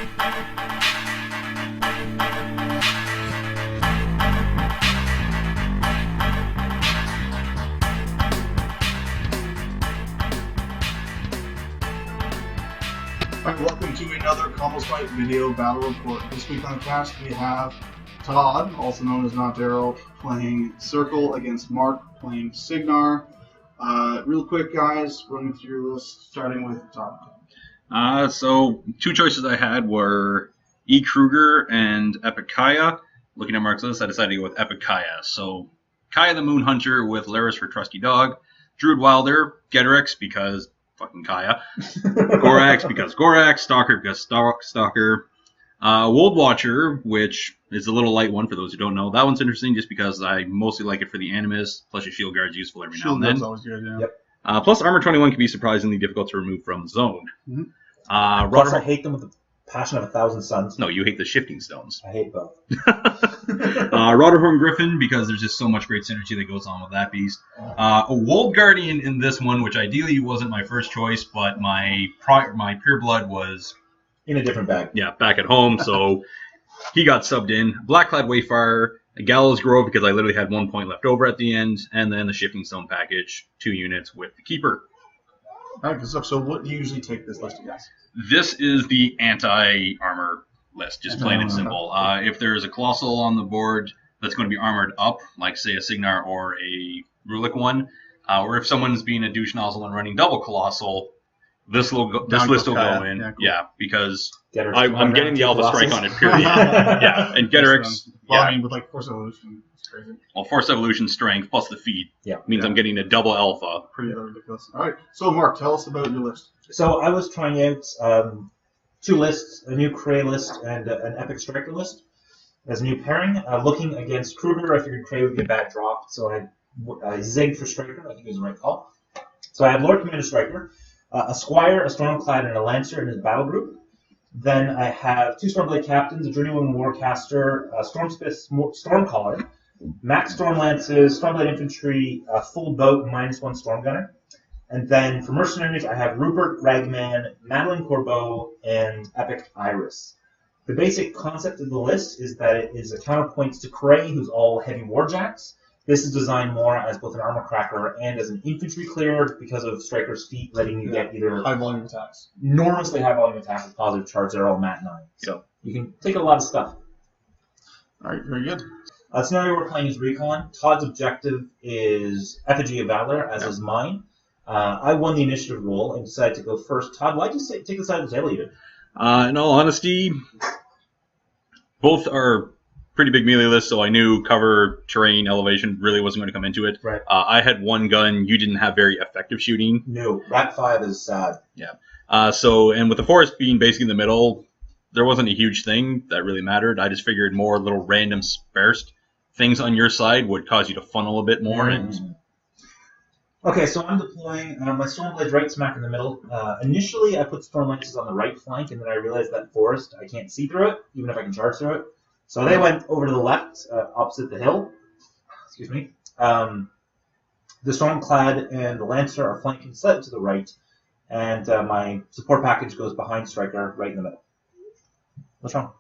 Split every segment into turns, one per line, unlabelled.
Alright, welcome to another Combos Fight video battle report. This week on the cast we have Todd, also known as Not Daryl, playing Circle against Marc, playing Cygnar. Real quick, guys, running through your list, starting with Todd.
So two choices I had were E. Kruger and Epic Kaya. Looking at Marc's list, I decided to go with Epic Kaya. So Kaya the Moon Hunter with Laris for Trusty Dog, Druid Wilder, Getrix because fucking Kaya, Gorax because Gorax, Stalker because Stalker, Wold Watcher, which is a little light one for those who don't know. That one's interesting just because I mostly like it for the Animus, plus your Shield Guard's useful every now and then.
Always good, yeah.
Yep.
Plus Armor 21 can be surprisingly difficult to remove from Zone.
Mm-hmm. Plus, I hate them with the passion of 1,000 suns.
No, you hate the Shifting Stones.
I hate both.
Rotorhorn Griffin, because there's just so much great synergy that goes on with that beast. A Wold Guardian in this one, which ideally wasn't my first choice, but my Pure Blood was
in a different bag.
Yeah, back at home, so he got subbed in. Blackclad Wayfarer, a Gallows Grove, because I literally had 1 point left over at the end, and then the Shifting Stone package, 2 units with the Keeper.
Alright, good stuff. So what do you usually take this list of guys?
This is the anti-armor list, just plain and simple. If there's a Colossal on the board that's going to be armored up, like say a Cygnar or a Rulik one, or if someone's being a douche nozzle and running double Colossal, this list will go in. Yeah, cool. Yeah, because I'm getting the Alpha Strike on it, period. Yeah, and Getrix.
Well, I mean, with like Force Evolution, it's crazy.
Well, Force Evolution strength plus the feet means I'm getting a double Alpha.
Pretty ridiculous. All right, so Marc, tell us about your list.
So I was trying out 2 lists, a new Cray list and an Epic Striker list as a new pairing. Looking against Kruger, I figured Cray would be a bad drop, so I zigged for Striker. I think it was the right call. So I have Lord Commander Striker, a Squire, a Stormclad, and a Lancer in his battle group. Then I have 2 Stormblade Captains, a Journeyman Warcaster, a Stormsmith Stormcaller, Max Stormlances, Stormblade Infantry, a full boat, -1 Stormgunner. And then for Mercenaries, I have Rupert, Ragman, Madeline Corbeau, and Epic Iris. The basic concept of the list is that it is a counterpoint to Cray, who's all heavy warjacks. This is designed more as both an armor cracker and as an infantry clear because of Striker's feet letting you get either
high volume attacks,
enormously high volume attacks with positive charge that are all mat 9. So you can take a lot of stuff.
All right, very good.
Scenario we're playing is Recon. Todd's objective is Effigy of Valor, as is mine. I won the initiative roll and decided to go first. Todd, why'd you take the side of Zayla?
In all honesty, both are pretty big melee lists, so I knew cover, terrain, elevation really wasn't going to come into it.
Right.
I had 1 gun. You didn't have very effective shooting.
No, Rat 5 is sad.
Yeah. And with the forest being basically in the middle, there wasn't a huge thing that really mattered. I just figured more little random sparse things on your side would cause you to funnel a bit more.
Okay, so I'm deploying my Stormblade right smack in the middle. Initially, I put Stormlances on the right flank, and then I realized that forest, I can't see through it, even if I can charge through it. So they went over to the left, opposite the hill. Excuse me. The Stormclad and the Lancer are flanking slightly to the right, and my support package goes behind Stryker, right in the middle. What's wrong?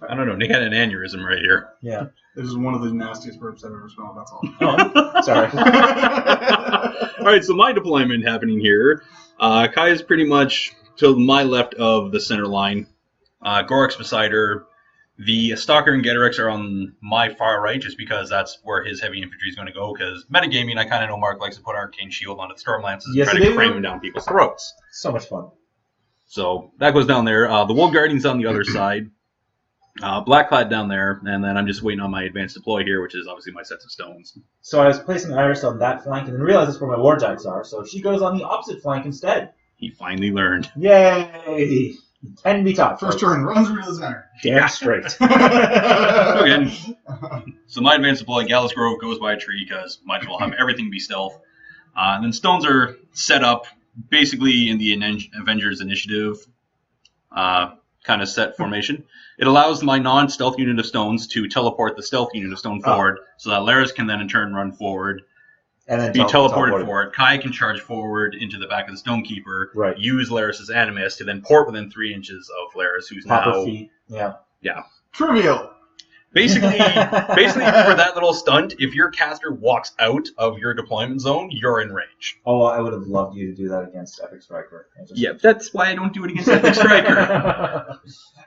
I don't know. Nick had an aneurysm right here.
Yeah.
This is one of the nastiest burps I've ever smelled, that's all.
Oh, sorry.
All right, so my deployment happening here. Kai is pretty much to my left of the center line. Gorax beside her. The Stalker and Getrix are on my far right, just because that's where his heavy infantry is going to go. Because metagaming, I kind of know Marc likes to put Arcane Shield onto the Stormlances and try to cram them down people's throats.
So much fun.
So that goes down there. The Wold Guardian's on the other side. Blackclad down there, and then I'm just waiting on my advanced deploy here, which is obviously my sets of stones.
So I was placing Iris on that flank, and then realized that's where my warjacks are, so she goes on the opposite flank instead.
He finally learned.
Yay! Can be taught.
First turn, runs into the center.
Damn straight.
Okay. So my advanced deploy, Gallows Grove goes by a tree, because might as well have everything be stealth. And then stones are set up basically in the Avengers Initiative kind of set formation. It allows my non-stealth unit of stones to teleport the stealth unit of stone forward, so that Laris can then in turn run forward.
And then
be teleported
teleported.
forward. Kaya can charge forward into the back of the Stonekeeper,
Right.
use Laris's Animus to then port within 3 inches of Laris, who's
Pop her
now...
feet. Yeah.
Trivial.
Basically, for that little stunt, if your caster walks out of your deployment zone, you're in range.
Oh, I would have loved you to do that against Epic Striker.
Yeah, that's why I don't do it against Epic Striker.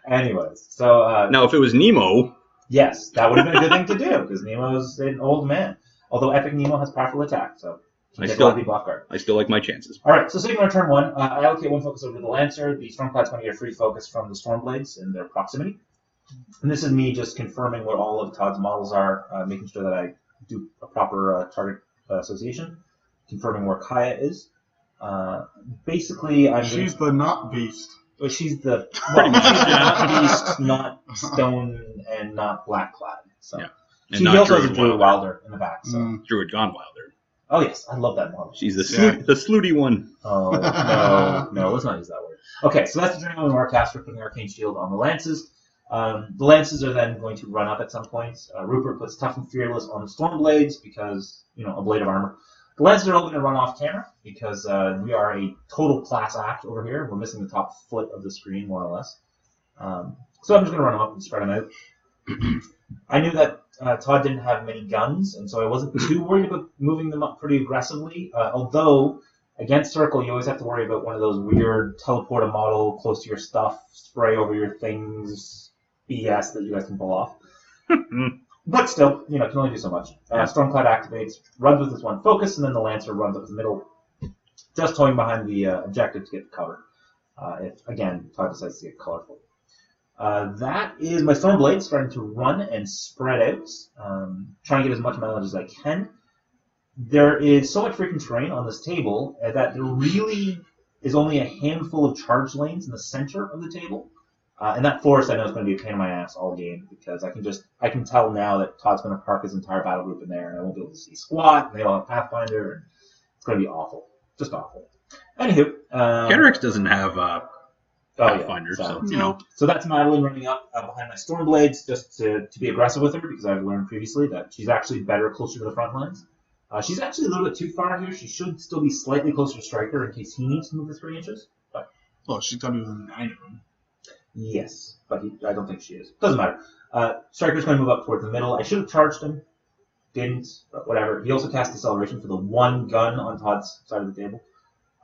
Anyways, so...
Now, if it was Nemo...
Yes, that would have been a good thing to do, because Nemo's an old man. Although Epic Nemo has powerful attack, so he can take a lot of people off guard.
I still like my chances.
Alright, so Cygnar turn 1. I allocate 1 focus over to the Lancer. The Stormclad's going to get free focus from the Stormblades in their proximity. And this is me just confirming what all of Todd's models are, making sure that I do a proper target association, confirming where Kaya is. Basically,
She's the not beast.
She's the...
Pretty much,
she's
yeah.
not beast, not stone, and not black-clad. So.
Yeah. And
She
not
also has a
Druid
Druid
Wilder.
Wilder in the back. So.
Druid Gone Wilder.
Oh, yes, I love that model.
She's the slooty one.
Oh, no, let's not use that word. Okay, so that's the journey of Marc caster putting Arcane Shield on the Lances. The Lances are then going to run up at some point. Rupert puts Tough and Fearless on the Stormblades because, a blade of armor. The Lances are all going to run off camera because we are a total class act over here. We're missing the top foot of the screen, more or less. So I'm just going to run them up and spread them out. I knew that Todd didn't have many guns, and so I wasn't too worried about moving them up pretty aggressively. Although, against Circle, you always have to worry about one of those weird teleport a model close to your stuff, spray over your things, BS that you guys can pull off. But still, can only do so much. Stormclad activates, runs with his 1 focus, and then the Lancer runs up the middle, just towing behind the objective to get the cover. If, again, Todd decides to get colorful. That is my Stormblade starting to run and spread out, trying to get as much mileage as I can. There is so much freaking terrain on this table that there really is only a handful of charge lanes in the center of the table. And that forest I know is going to be a pain in my ass all game because I can tell now that Todd's going to park his entire battle group in there and I won't be able to see squat, and they all have Pathfinder, and it's going to be awful. Just awful. Anywho.
Kenrix doesn't have Pathfinder,
so So that's Madeline running up behind my Stormblades just to be aggressive with her because I've learned previously that she's actually better closer to the front lines. She's actually a little bit too far here. She should still be slightly closer to Stryker in case he needs to move the 3 inches. But
Well, she's got to be within 9 of them.
yes, but I don't think she is. Doesn't matter. Stryker's going to move up toward the middle. I should have charged him. Didn't, but whatever. He also cast Deceleration for the 1 gun on Todd's side of the table.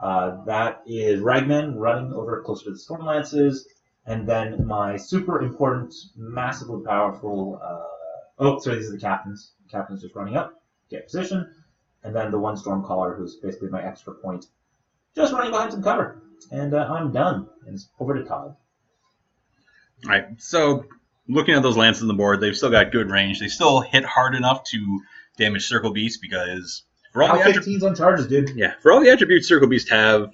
That is Ragman running over closer to the Stormlances, and then my super important, massively powerful... these are the captains. The captain's just running up, get position, and then the 1 Stormcaller, who's basically my extra point, just running behind some cover. And I'm done. And it's over to Todd.
Alright, so looking at those lances on the board, they've still got good range. They still hit hard enough to damage Circle Beast because for all the
15's on charges, dude.
Yeah, for all the attributes Circle Beast have,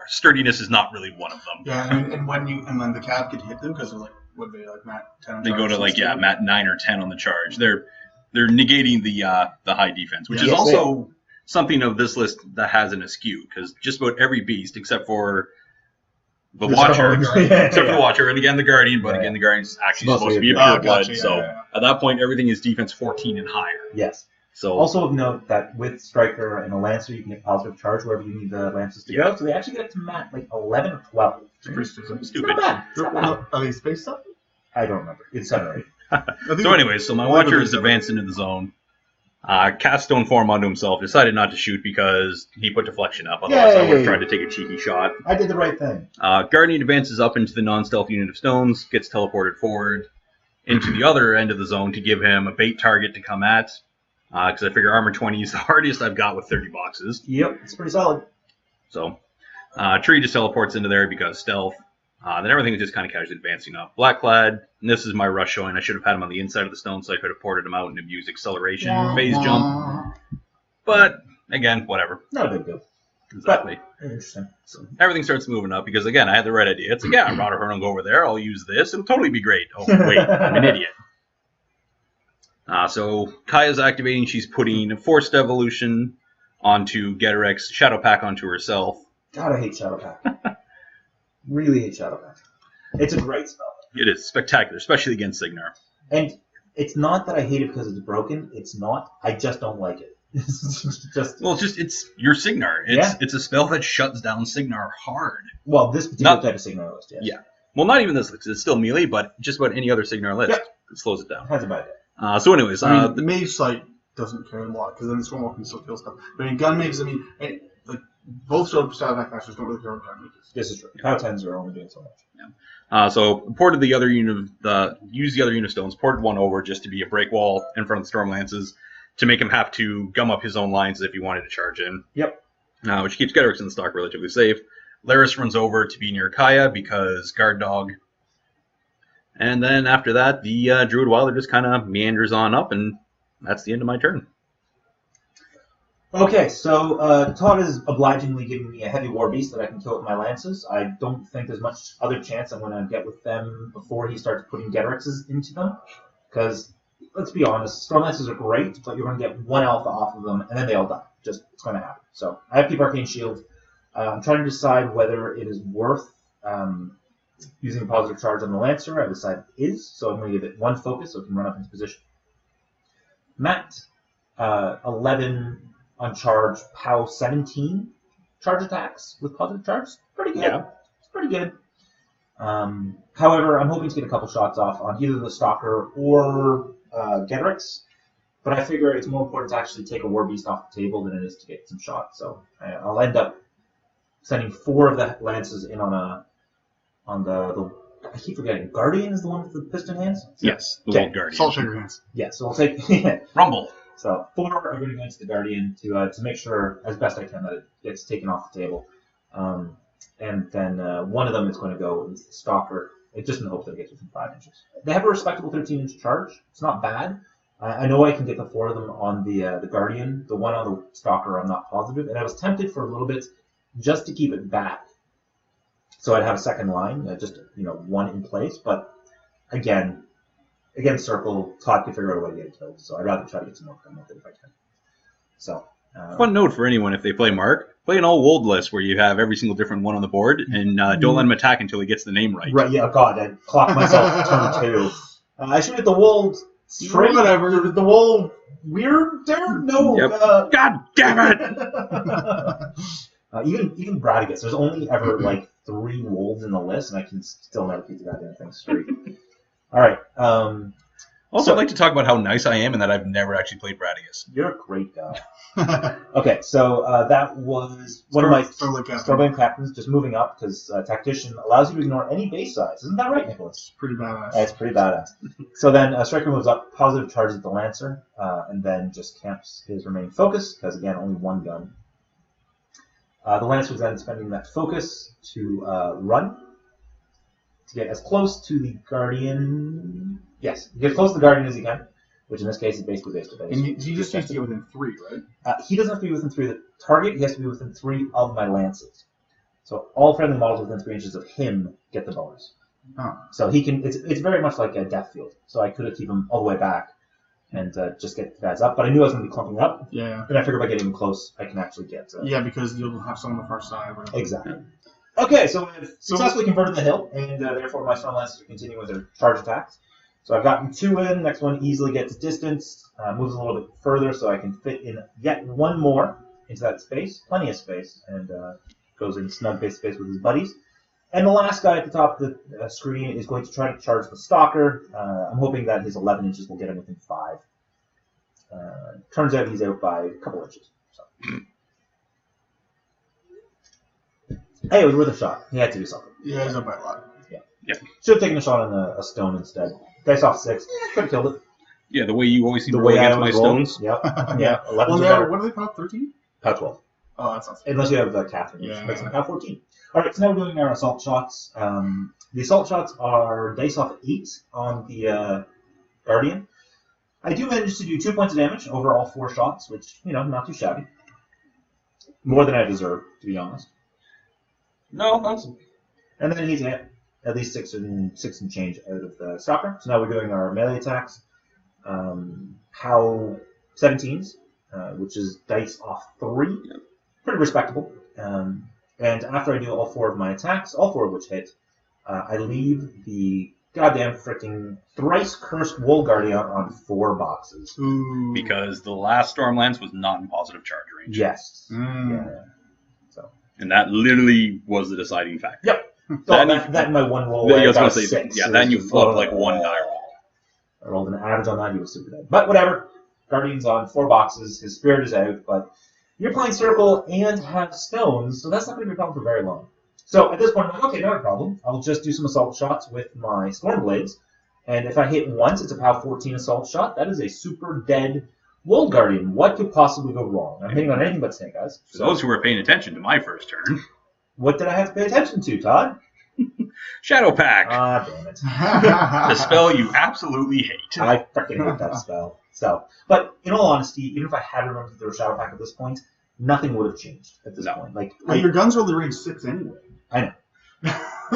sturdiness is not really one of them.
Yeah, and when the cap could hit them because they're like, what are they, like Matt 10 on
They go
charge,
to like
16?
Matt 9 or 10 on the charge. They're negating the high defense, which is also something of this list that has an askew because just about every beast except for the Watcher, except for the Watcher, and again the Guardian, but again the Guardian's actually supposed to be a pure blood. At that point, everything is defense 14 and higher.
Yes.
So
also of note that with Stryker and a Lancer, you can get positive charge wherever you need the Lancers to go. So they actually get it to Matt like 11 or 12.
Pretty stupid.
It's not bad. It's not bad.
Are they spaced up?
I don't remember. It's 7 or 8.
So anyway, so my Watcher is advanced into the zone. Cast Stone Form onto himself. Decided not to shoot because he put deflection up. Otherwise, I would have tried to take a cheeky shot.
I did the right thing.
Guardian advances up into the non-stealth unit of stones, gets teleported forward into the other end of the zone to give him a bait target to come at. Because I figure armor 20 is the hardest I've got with 30 boxes.
Yep, it's pretty solid.
So, Tree just teleports into there because stealth. Then everything is just kind of casually advancing up. Blackclad, and this is my rush showing. I should have had him on the inside of the stone so I could have ported him out and abused acceleration, phase jump. But, again, whatever.
Not a big deal.
Exactly.
But, interesting.
So everything starts moving up because, again, I had the right idea. It's like, yeah, Rodderhorn will go over there. I'll use this. It'll totally be great. Oh, wait, I'm an idiot. So Kaya's activating. She's putting Forced Evolution onto Getorix, Shadow Pack onto herself.
God, I hate Shadow Pack. Really hate Shadow Pack. It's a great spell.
It is spectacular, especially against Cygnar.
And it's not that I hate it because it's broken. It's not. I just don't like it. just
Well, it's your Cygnar. It's a spell that shuts down Cygnar hard.
well, this particular
Not-
type of Cygnar list, yes.
Yeah. Well, not even this list. It's still melee, but just about any other Cygnar list, it slows it down.
That's about it.
So, anyways,
I mean, Mage Sight doesn't carry a lot because then the Stormwalk can still kill stuff. But I mean, gun mages. I mean, like both stab attack masters don't really care about gun mages.
This is true. Power 10s are only doing so much.
So ported the other unit used the other unit stones, ported one over just to be a break wall in front of the Storm Lances to make him have to gum up his own lines if he wanted to charge in.
Yep.
Which keeps Gedrix in the stock relatively safe. Laris runs over to be near Kaya because guard dog. And then after that, the Druid Wilder just kind of meanders on up, and that's the end of my turn.
Okay, so Todd is obligingly giving me a heavy war beast that I can kill with my lances. I don't think there's much other chance I'm going to get with them before he starts putting Gedrixes into them. Because, let's be honest, Storm Lances are great, but you're going to get 1 alpha off of them, and then they all die. Just, it's going to happen. So, I have Keep Arcane Shield. I'm trying to decide whether it is worth using a positive charge on the Lancer. I decided it is, so I'm going to give it 1 focus so it can run up into position. Matt, 11... on charge, POW 17 charge attacks with positive charge. Pretty good.
Yeah.
It's pretty good. However, I'm hoping to get a couple shots off on either the Stalker or Gedrix, but I figure it's more important to actually take a War Beast off the table than it is to get some shots. So I'll end up sending 4 of the Lances in on the I keep forgetting. Guardian is the one with the piston hands?
Yes, the
Okay.
World Guardian.
Salt Shaker Hands.
Yeah, so I'll take...
Rumble.
So 4 are going to go into the Guardian to make sure, as best I can, that it gets taken off the table. And then 1 of them is going to go into the Stalker, just in the hope that it gets within 5 inches. They have a respectable 13-inch charge. It's not bad. I know I can get the 4 of them on the Guardian. The 1 on the Stalker, I'm not positive. And I was tempted for a little bit just to keep it back. So I'd have a second line, just 1 in place. But again, Circle, Todd can figure out a way to get it killed. So I'd rather try to get some more done with it if I can. So,
Fun note for anyone if they play Marc, play an all wold list where you have every single different one on the board, and don't let him attack until he gets the name right.
Right, yeah, God, I clocked myself turn 2. I should hit the wold straight.
Whatever. The wold weird there? No.
Yep. God damn it!
Even Bradigus, there's only ever like 3 wolves in the list, and I can still never keep the goddamn thing straight. All right.
Also, I'd like to talk about how nice I am and that I've never actually played Bradius.
You're a great guy. Okay, so that was one of my Starblade Captains, just moving up, because Tactician allows you to ignore any base size. Isn't that right, Nicholas?
Pretty badass.
It's pretty badass. So then Stryker moves up, positive charges the Lancer, and then just camps his remaining focus, because again, only 1 gun. The Lancer is then spending that focus to run, to get as close to the Guardian... Yes, get as close to the Guardian as he can, which in this case is basically base to base.
And he just needs to get within 3, right?
He doesn't have to be within 3 of the target, he has to be within 3 of my Lances. So all friendly models within 3 inches of him get the bonus.
Oh.
So he can... It's very much like a Death Field. So I could have kept him all the way back and just get the guys up. But I knew I was going to be clumping up.
Yeah.
And I figured by getting him close, I can actually get...
yeah, because you'll have some on the far side. Right?
Exactly. Okay, so I've successfully converted the hill, and therefore my Storm Lancers are continuing with their charge attacks. So I've gotten 2 in, next one easily gets distance, moves a little bit further so I can fit in yet 1 more into that space, plenty of space, and goes in snug base space with his buddies. And the last guy at the top of the screen is going to try to charge the Stalker. I'm hoping that his 11 inches will get him within 5. Turns out he's out by a couple inches. So. Hey, it was worth a shot. He had to do something.
Yeah, he's up by a lot.
Yeah.
Should have taken a shot on a stone instead. Dice off 6. Could have killed it.
Yeah, the way you always seem
The
to roll
way I
against my
always
stones.
Yep. Yeah. 11
Well,
are better.
what do they pop? 13?
POW 12.
Oh, that sounds.
Unless you have Catherine, which
Yeah.
makes them POW 14. Alright, so now we're doing our assault shots. The assault shots are dice off 8 on the Guardian. I do manage to do 2 points of damage over all 4 shots, which, not too shabby. More than I deserve, to be honest.
No, that's...
And then he's at least 6 and change out of the Stalker. So now we're doing our melee attacks. POW 17s, which is dice off 3. Pretty respectable. And after I do all 4 of my attacks, all 4 of which hit, I leave the goddamn freaking thrice cursed Wool Guardian on 4 boxes.
Ooh.
Because the last Stormlance was not in positive charge range.
Yes.
Mm.
Yeah. So.
And that literally was the deciding factor.
Yep. That in my one roll.
I was
got
going to say,
6.
yeah,
So
then you
just-
flubbed like 1 die roll.
I rolled an average on that. He was super dead. But whatever. Guardian's on 4 boxes. His spirit is out. But you're playing Circle and have stones, so that's not going to be a problem for very long. So at this point, I'm like, okay, not a problem. I'll just do some assault shots with my Stormblades. And if I hit once, it's a POW 14 assault shot. That is a super dead Wool Guardian. What could possibly go wrong? I'm hitting on anything but Snake Eyes.
For those who were paying attention to my first turn,
What did I have to pay attention to, Todd?
Shadow Pack,
Ah, damn it.
the spell you absolutely hate.
I freaking hate that spell. So, but in all honesty, even if I had remembered there was Shadow Pack at this point, nothing would have changed at this point. Like,
Well, your guns are only range 6 anyway.
I know.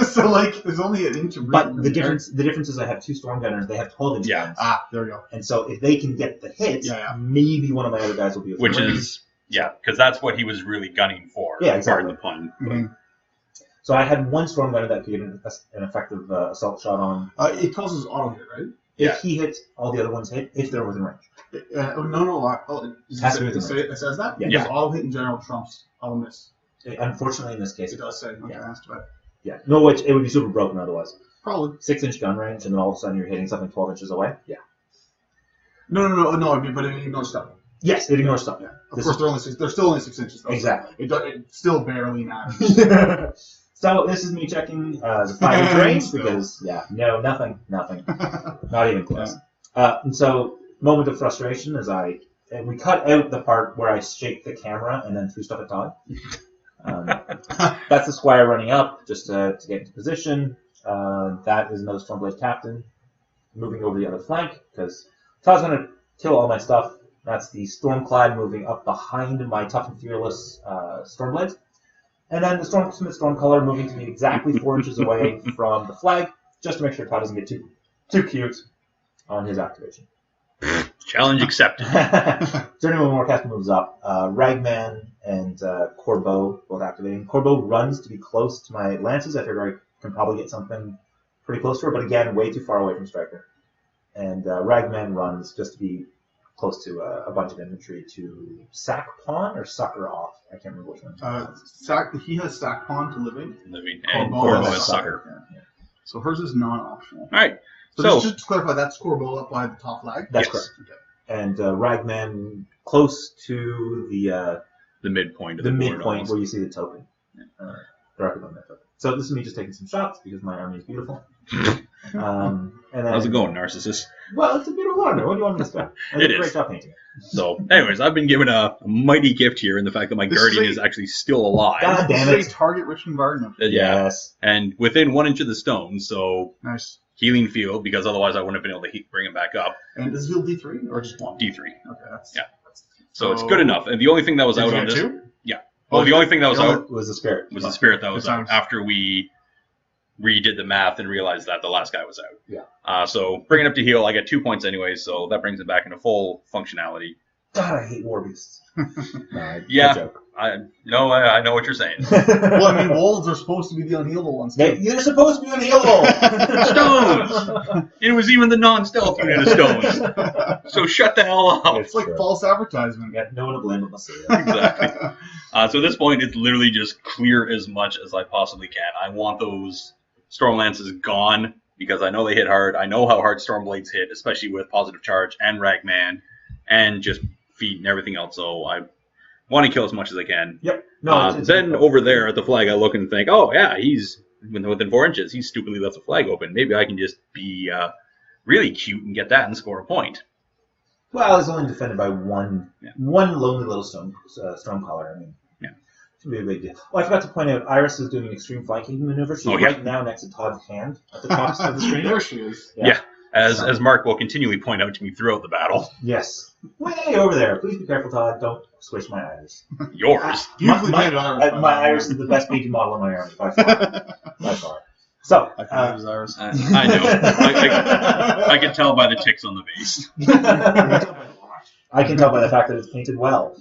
So, like, there's only an inch of
But
range
the
there.
difference is I have 2 Storm Gunners. They have 12 inch
Yeah.
guns.
Ah, there we go.
And so if they can get the hit,
Yeah.
maybe one of my other guys will be able to
Which
hit.
is, yeah, because that's what he was really gunning for.
Yeah, exactly.
Pardon the pun.
Mhm.
So I had 1 Storm Gunner that could get an effective assault shot on.
It causes auto hit, right?
If
Yeah.
he hits, all the other ones hit, if they're within range.
No.
Has to be
It
within range.
says that?
Yeah.
Because auto hit in general trumps auto miss.
Unfortunately, in this case,
It does say. Okay,
Yeah.
I asked about it.
Yeah. No, it would be super broken otherwise.
Probably.
6-inch gun range, and then all of a sudden you're hitting something 12 inches away. Yeah.
No. I mean, but it ignores stuff.
Yes, it ignores stuff.
Yeah. Of
This
course,
is-
they're still only 6 inches. Though.
Exactly.
It still barely matters.
So this is me checking the 5-inch range because, nothing. Not even close. And so, moment of frustration as we cut out the part where I shake the camera and then threw stuff at Todd. That's the Squire running up just to get into position. That is another Stormblade Captain moving over the other flank because Todd's going to kill all my stuff. That's the Stormclad moving up behind my Tough and Fearless Stormblades. And then the Stormsmith Stormcaller moving to be exactly 4 inches away from the flag, just to make sure Todd doesn't get too cute on his activation.
Challenge accepted.
So anyone more cast moves up. Ragman and Corbeau both activating. Corbeau runs to be close to my lances. I figure I can probably get something pretty close to her, but again, way too far away from Stryker. And Ragman runs just to be close to a bunch of infantry to sack pawn or sucker off. I can't remember which one.
He has sack pawn to living.
Living and
Corbeau
Corbeau
has
is sucker.
Yeah.
So hers is non-optional.
All right.
So just to clarify, that's Corbeau up by the top flag?
That's
Yes.
correct. Okay. And Ragman close to
The midpoint of
the
the board.
midpoint
almost.
where you see the token. Directly on that token. So this is me just taking some shots because my army is beautiful. And then,
How's it going, narcissist?
Well, it's a beautiful army. What do you want me to say? I
It
did a
is.
great job painting it.
So, anyways, I've been given a mighty gift here in the fact that my
This
guardian
is
is actually still alive.
God damn
This is
it.
a target-rich environment.
Yeah.
Yes.
And within 1 inch of the stone, so
Nice.
healing field, because otherwise I wouldn't have been able to bring him back up.
And is it D3 or just 1?
D3.
Okay, that's...
Yeah. So it's good enough. And the only thing that was
Did
out
you
on
get
this...
2?
Yeah. Well, the only thing that was out
It was the spirit.
was the spirit that was
Good
out
times.
after we redid the math and realized that the last guy was out.
Yeah.
So bringing up to heal, I get 2 points anyway, so that brings it back into full functionality.
God, I hate war beasts. No,
Yeah.
good joke.
I know what you're saying.
Well, I mean, wolves are supposed to be the unhealable ones, too.
You're supposed to be unhealable.
Stones! It was even the non-stealth unit of stones. So shut the hell up.
It's like false advertisement.
Yeah, no one to blame but myself.
Exactly. So at this point, it's literally just clear as much as I possibly can. I want those Stormlances gone because I know they hit hard. I know how hard Stormblades hit, especially with positive charge and Ragman and just feet and everything else. So I want to kill as much as I can.
Yep. No.
Then over there at the flag, I look and think, oh yeah, he's within 4 inches. He stupidly left the flag open. Maybe I can just be really cute and get that and score a point.
Well, it's only defended by one lonely little Stormcaller. I mean,
Yeah.
Should be a big deal. Oh, I forgot to point out, Iris is doing an extreme flanking maneuver. She's right now next to Todd's hand at the top of the screen.
There she is.
Yeah. As Marc will continually point out to me throughout the battle.
Yes. Way over there. Please be careful, Todd. Don't squish my iris.
Yours.
Beautifully painted iris.
My iris is the best painted model in my army by far. By far. So,
I can use iris.
I know. I can tell by the ticks on the base.
I can tell by the fact that it's painted well.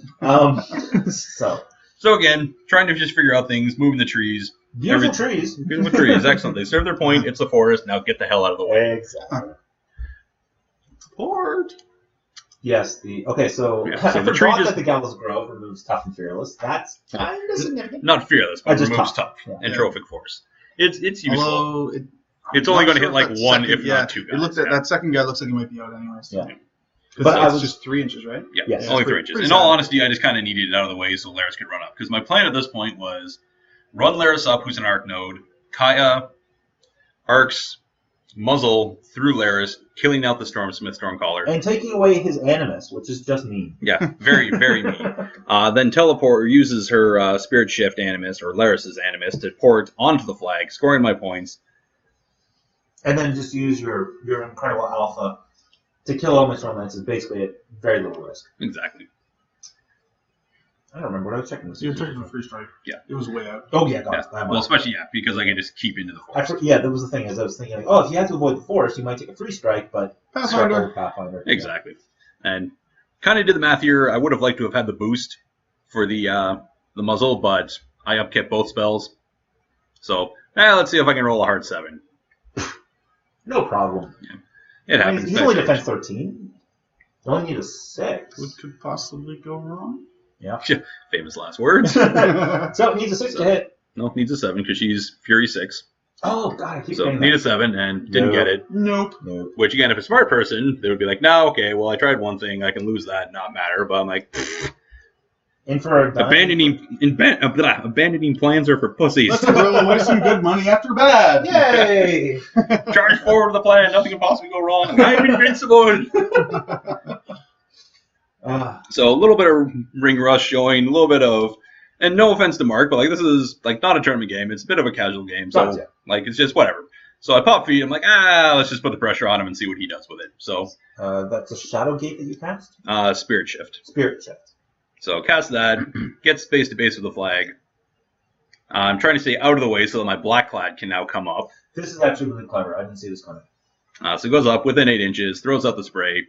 So
again, trying to just figure out things, moving the trees,
Beautiful trees.
Beautiful trees, excellent. They serve their point. It's the forest. Now get the hell out of the way.
Exactly.
Port.
Yes, okay, so,
Yeah,
I
so the
forgot
tree just-
that the Gallows Grove removes Tough and Fearless. That's kind of significant.
Not fearless, but
Just
removes
tough.
tough
Yeah.
and trophic force. It's useful.
Although
It's only going to hit like one, if not two guys.
It looks at that second guy looks like he might be out anyways.
Yeah.
But
But I
it's
was-
just 3 inches, right?
Yeah,
Yes.
only
Pretty-
3 inches.
pretty
In all
solid.
honesty, I just kind of needed it out of the way so Laris could run up. Because my plan at this point was run Laris up, who's an arc node, Kaya arcs muzzle through Laris, killing out the Stormsmith Stormcaller.
And taking away his animus, which is just mean.
Yeah, very, very mean. Then teleport uses her Spirit Shift Animus, or Laris's Animus, to port onto the flag, scoring my points.
And then just use your incredible alpha to kill all my Stormlances, basically at very little risk.
Exactly.
I don't remember what I was checking.
So you're taking a free strike.
Yeah.
It was way out.
Oh, yeah,
Yeah.
God.
Well, especially, because I can just keep into the forest.
Yeah, that was the thing. Is I was thinking, like, oh, if you had to avoid the forest, you might take a free strike, but
Pathfinder.
Pathfinder.
Exactly. And kind of did the math here. I would have liked to have had the boost for the muzzle, but I upkept both spells. So, let's see if I can roll a hard 7.
No problem.
It
I mean,
happens.
he's only defense 13. You only need a 6.
What could possibly go wrong?
Yeah.
Famous last words.
So it needs a 6 to hit.
No, needs a 7 because she's Fury 6.
Oh, God, I keep
So
saying
need
that.
a 7 and didn't
No.
get it.
Nope.
No.
Which again, if a smart person, they would be like, no, okay, well I tried one thing, I can lose that, not matter. But I'm like,
In for a dime.
abandoning plans are for pussies.
Let's throw away some good money after bad.
Yay!
Charge forward with the plan, nothing can possibly go wrong. I'm invincible. So a little bit of ring rush showing, a little bit of, and no offense to Marc, but like this is like not a tournament game. It's a bit of a casual game, so
Gotcha.
like it's just whatever. So I pop feed. I'm like, let's just put the pressure on him and see what he does with it. So
That's a Shadow Gate that you cast?
Spirit Shift.
Spirit Shift.
So cast that, get space to base with the flag. I'm trying to stay out of the way so that my black clad can now come up.
This is actually really clever. I didn't see this coming.
So it goes up within 8 inches, throws out the spray,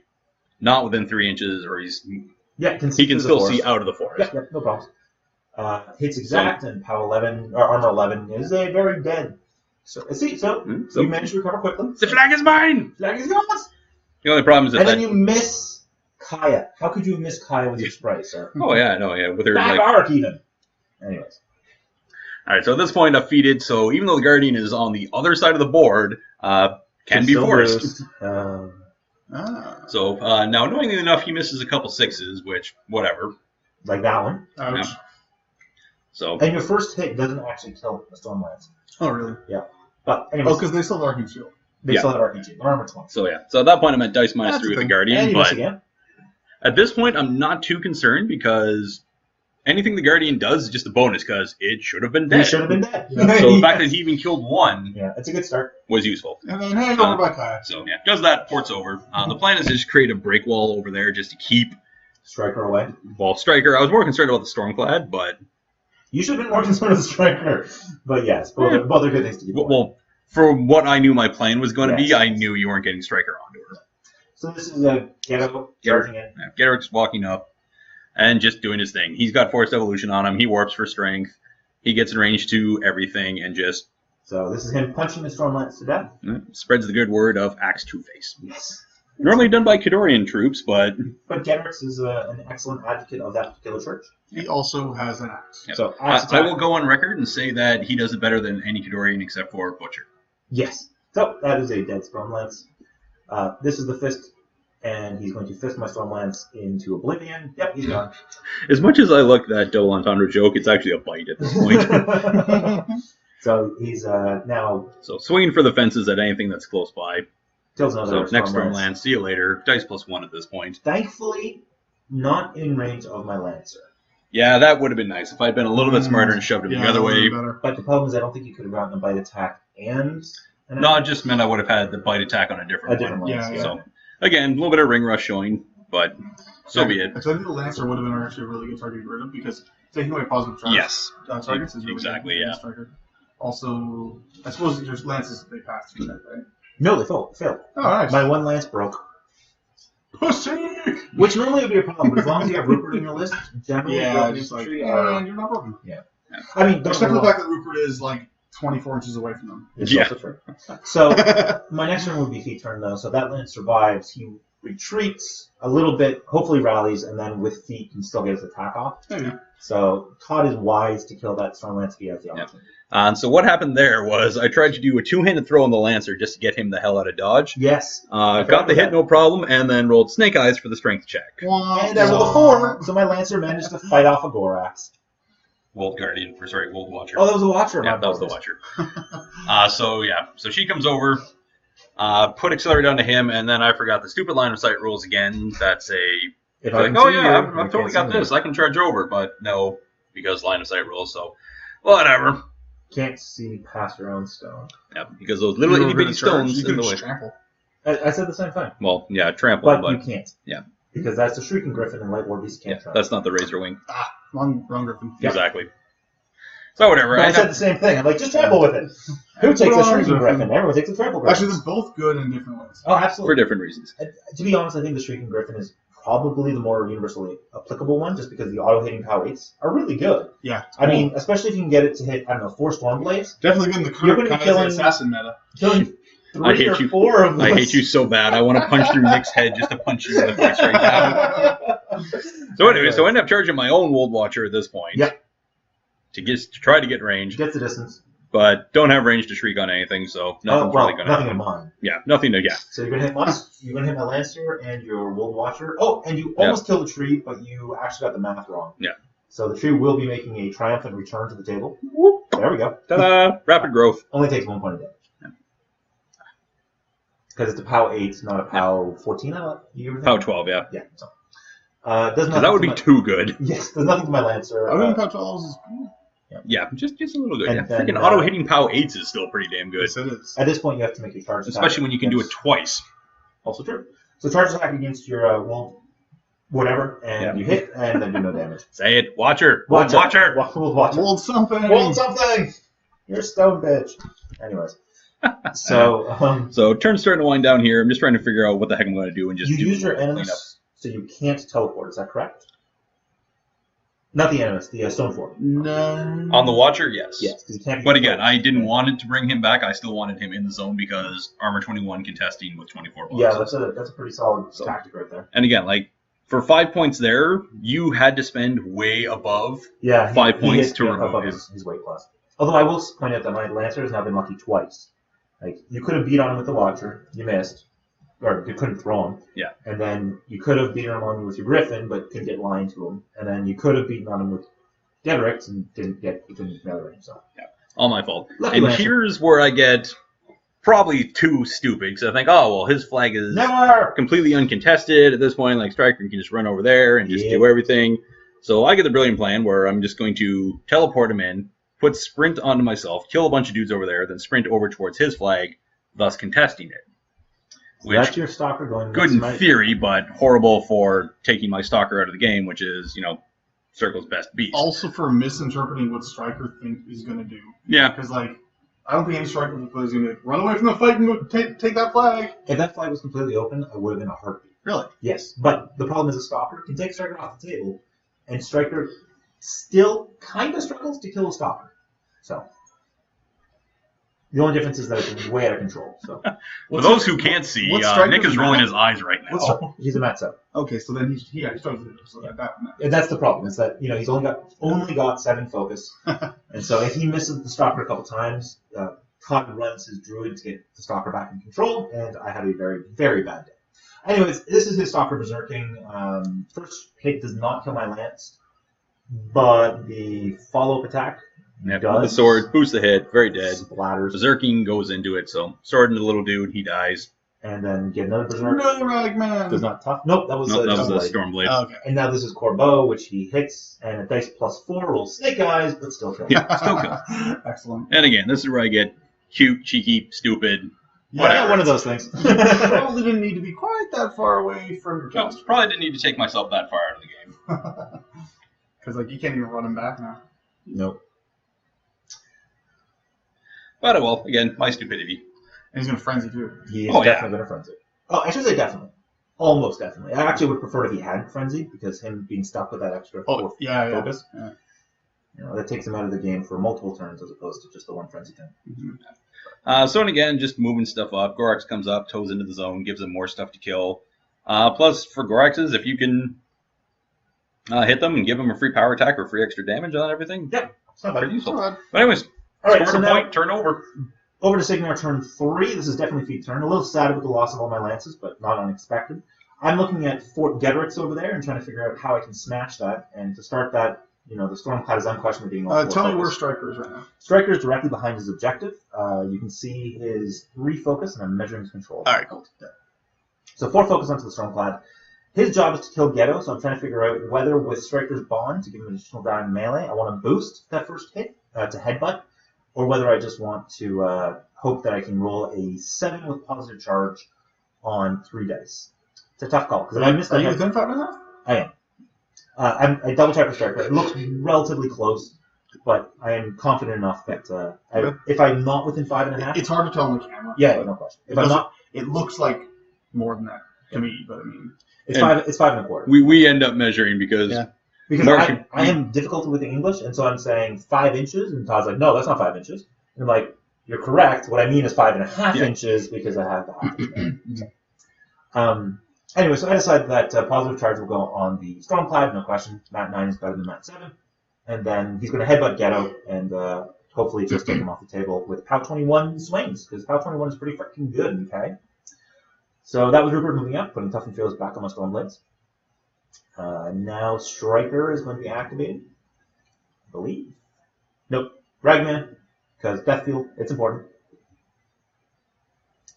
not within 3 inches, or he
Yeah,
can
through the
still
forest.
see out of the forest.
Yeah, no problem. Hits exact, and power 11 or armor 11 is a very dead. So
So-
you managed to recover quickly.
The flag is mine!
Flag is yours.
The only problem is that.
And then you miss Kaya. How could you have missed Kaya with your spray, sir?
Oh yeah, no, yeah, with her
Back
like.
arc even. Anyways,
All right, so at this point I've feeded. So even though the Guardian is on the other side of the board, can be
still
forced.
lose.
So now, annoyingly enough, he misses a couple 6s, which whatever.
Like that one.
Ouch.
Yeah. So
And your first hit doesn't actually kill the Stormlands.
Oh, really?
But
Oh,
anyways,
because they still have Arcane Shield.
they
yeah.
still have RPG. They're armor 20.
so yeah. So at that point I'm at dice minus
That's
3 with
the
the
thing.
Guardian,
And you miss
but
again.
at this point I'm not too concerned because anything the Guardian does is just a bonus because it should have been
They
dead.
should have been dead.
So the fact that he even killed one
Yeah, it's a good start.
was useful.
And then hang over by Kaya.
So yeah, does that, ports over. The plan is to just create a break wall over there just to keep
Striker away.
Striker. I was more concerned about the Stormclad, but
You should have been more concerned with the Striker. But yes, both are good things to keep away.
well, for what I knew my plan was going to be,
Yes.
I knew you weren't getting Striker onto her.
So this is a Ghetto charging in.
Yeah, Garrick's walking up and just doing his thing. He's got Forced Evolution on him. He warps for strength. He gets in range to everything and just
So this is him punching the Stormlands to death.
spreads the good word of Axe Two-Face.
Yes.
Normally done by Kadorian troops, but
But Gedrix is an excellent advocate of that particular church.
He also has an axe.
yeah.
So
I,
axe
I
attack.
will go on record and say that he does it better than any Kadorian except for Butcher.
Yes. So that is a dead Stormlance. This is the fist, and he's going to fist my Stormlance into oblivion. Yep, he's gone.
As much as I like that double entendre joke, it's actually a bite at this point.
So he's now
So swinging for the fences at anything that's close by.
kills
So
another
next
Stormlance.
Stormland, see you later. Dice +1 at this point.
Thankfully, not in range of my Lancer.
Yeah, that would have been nice if I'd been a little bit smarter and shoved him the other
that would've
way.
been better.
But the problem is, I don't think you could have gotten a bite attack and
No, it just meant I would have had the bite attack on a different one.
one.
Yeah,
So again, a little bit of ring rush showing, but so be it.
I think the Lancer would have been actually a really good target to get rid of because taking away positive charge
Yes,
targets is really
exactly,
good
yeah.
against Striker. Also, I suppose there's Lances they pass through that, right?
No, they failed.
Oh, nice.
My one Lance broke.
Pussy!
Which normally would be a problem, but as long as you have Rupert in your list, generally
Yeah,
broken
just like,
infantry
you're not broken.
I mean, don't
Except
get
for
me
the
wrong.
fact that Rupert is like 24 inches away from them.
It's
Yeah.
also true. So my next turn would be feet turn, though. So that lance survives. He retreats a little bit, hopefully rallies, and then with feet can still get his attack off.
Yeah.
So Todd is wise to kill that strong lance if he has the opportunity.
And so what happened there was I tried to do a two-handed throw on the Lancer just to get him the hell out of dodge.
Yes.
Got the hit, no problem, and then rolled Snake Eyes for the strength check.
And I rolled a 4, so my lancer managed to fight off a Gorax.
Wold Watcher.
Oh, that was a Watcher.
Yeah, that was the Watcher. So she comes over, put Accelerate onto him, and then I forgot the stupid line of sight rules again. That's
If
like,
can
oh
see
yeah,
you,
I've totally got
see
this. I can charge over, but no, because line of sight rules. So whatever.
Can't see past your own stone.
Yeah, because those little itty bitty stones in the way.
Trample.
I said the same thing.
Well, yeah, trample,
But you can't.
Yeah.
Because that's the Shrieking Griffin and Light War Beast can't trample.
that's not the Razor Wing.
Wrong Griffin.
Yeah.
Exactly. So whatever.
But I said the same thing. I'm like, just trample with it. Who takes a
Wrong
Shrieking
Griffin.
Griffin? Everyone takes a Trample Griffin.
Actually, they're both good in different ways.
Oh,
For
absolutely.
different reasons.
To be honest, I think the Shrieking Griffin is probably the more universally applicable one, just because the auto-hitting POW 8s are really good.
Yeah.
I mean, especially if you can get it to hit, 4 Stormblades.
Definitely good in the
You're
current
gonna be
Kai's
killing-
assassin meta.
Killing
I
3
hate
or
you.
4 of those.
I hate you so bad. I want to punch through Nick's head just to punch you in the face right now. So anyway, I end up charging my own Wold Watcher at this point.
Yep.
To try to get range,
Gets the distance.
but don't have range to shriek on anything, so nothing's really going to
nothing
happen.
in mind.
Yeah, nothing to, yeah.
So you're gonna hit you're gonna hit my Lancer and your Wold Watcher. Oh, and you almost killed the tree, but you actually got the math wrong.
Yeah.
So the tree will be making a triumphant return to the table. There we go.
Ta-da! Rapid growth.
Only takes 1 point of damage. Because it's a POW 8, not a POW 14.
POW 12, yeah.
Yeah. So, does
Because
nothing
that would
to
be
my,
too good.
Yes, there's nothing to my Lancer.
I think Pouch Olives is cool.
Yeah, just a little good.
And
Yeah.
then,
Freaking auto-hitting POW 8s is still pretty damn good.
Yes, it is.
At this point, you have to make your charge attack.
Especially when you can do it
against-
twice.
Also true. So charge attack against your Wold whatever, and
Yeah.
you hit, and then do no damage.
Say it. Watcher. Watcher.
Wold Watcher.
Mold something.
Hold something! You're a stone bitch. Anyways. So,
So turn's starting to wind down here. I'm just trying to figure out what the heck I'm going to do and just
you
do
use your
clean up.
animus, so you can't teleport, is that correct? Not the animus, the stone form.
No.
On the Watcher, yes.
Yes, because you can't.
But again, I didn't want it to bring him back. I still wanted him in the zone because armor 21 contesting with 24 boxes.
Yeah, that's a pretty solid tactic right there.
And again, like for 5 points there, you had to spend way above.
Yeah,
5 points
hit
to remove
above
him.
his weight class. Although I will point out that my Lancer has now been lucky twice. Like you could have beat on him with the Watcher, you missed, or you couldn't throw him.
Yeah.
And then you could have beaten him on with your Griffin, but couldn't get line to him. And then you could have beaten on him with Devrix and didn't get the other range. So
All my fault.
Lucky
And
Lancer.
here's where I get probably too stupid because I think, oh, well, his flag is
never.
completely uncontested at this point. Like Stryker can just run over there and just
Yeah.
do everything. So I get the brilliant plan where I'm just going to teleport him in, put sprint onto myself, kill a bunch of dudes over there, then sprint over towards his flag, thus contesting it. Which
That's your Stalker going.
good in
next
theory, but horrible for taking my stalker out of the game, which is, Circle's best beast.
Also for misinterpreting what Stryker think he's going to do.
Yeah.
Because, I don't think any Stryker player is going to run away from the fight and go take that flag.
If that flag was completely open, I would have been a heartbeat.
Really?
Yes, but the problem is a Stalker can take Stryker off the table, and Stryker still kind of struggles to kill a Stalker. So the only difference is that it's way out of control. So
For those who can't see,
what's Stryker's
Nick is rolling
math?
his eyes right now.
he's a Matzo.
Okay, so then he actually starts to do so that.
And that's the problem, is that he's only got 7 focus. And so if he misses the Stalker a couple times, Todd runs his druid to get the Stalker back in control, and I have a very, very bad day. Anyways, this is his Stalker Berserking. First hit does not kill my lance, but the follow-up attack
Yeah,
does.
with the sword, boosts the hit, very dead.
Splatters.
Berserking goes into it, so sword into the little dude, he dies.
And then get another Berserk.
No, Ragman!
Does not tough. Nope, that was
Nope, that was
Double
the
Blade.
Stormblade.
Okay.
And now this is Corbeau, which he hits, and a dice +4 rolls Snake Eyes, but still kills.
Yeah, still good.
Excellent.
And again, this is where I get cute, cheeky, stupid.
Yeah,
Whatever.
one of those things.
Probably didn't need to be quite that far away from your
No,
cast.
probably didn't need to take myself that far out of the game.
Because you can't even run him back now.
Nope.
But well, again, my stupidity.
And he's going to frenzy too.
He is
Oh, yeah.
definitely going to frenzy. Oh, I should say definitely. Almost definitely. I actually would prefer if he hadn't frenzied, because him being stuck with that extra
Oh, yeah.
focus.
Yeah.
That takes him out of the game for multiple turns as opposed to just the one frenzy turn.
So and again, just moving stuff up. Gorax comes up, toes into the zone, gives him more stuff to kill. Plus, for Goraxes, if you can hit them and give them a free power attack or free extra damage on everything,
Yep, it's not
pretty
bad.
useful. But anyways,
All right,
score
so
a
now
point, turn over.
over to Cygnar turn 3. This is definitely feat turn. A little sad with the loss of all my lances, but not unexpected. I'm looking at Fort Gedrix over there and trying to figure out how I can smash that. And to start that, the Stormcloud is unquestionably being all
Tell me where Stryker is right now.
Stryker is directly behind his objective. You can see his 3 focus, and I'm measuring his control.
All right, cool.
So 4 focus onto the Stormcloud. His job is to kill Ghetto, so I'm trying to figure out whether with Stryker's Bond, to give him an additional die in melee, I want to boost that first hit to headbutt, or whether I just want to hope that I can roll a 7 with positive charge on 3 dice. It's a tough call, because if I miss that...
Are you within 5.5?
I am. I double-checked with Stryker. It looks relatively close, but I am confident enough that if I'm not within 5.5...
It's hard to tell on the camera.
Yeah, no question. If I'm not...
It looks like more than that to me, but I mean...
It's 5.25.
We end up measuring because...
Yeah. Because I am difficult with English, and so I'm saying 5 inches, and Todd's like, no, that's not 5 inches. And I'm like, you're correct. What I mean is 5.5 inches because I have the half inch. Anyway, so I decided that positive charge will go on the Stormcloud, no question. Mat 9 is better than Mat 7. And then he's going to headbutt Ghetto and hopefully just take him off the table with POW 21 swings, because POW 21 is pretty freaking good, okay? So that was Rupert moving up, putting Tough and Fearless back on my Stormblades. Now Stryker is going to be activated, I believe. Nope, Ragman, because Death Field, it's important.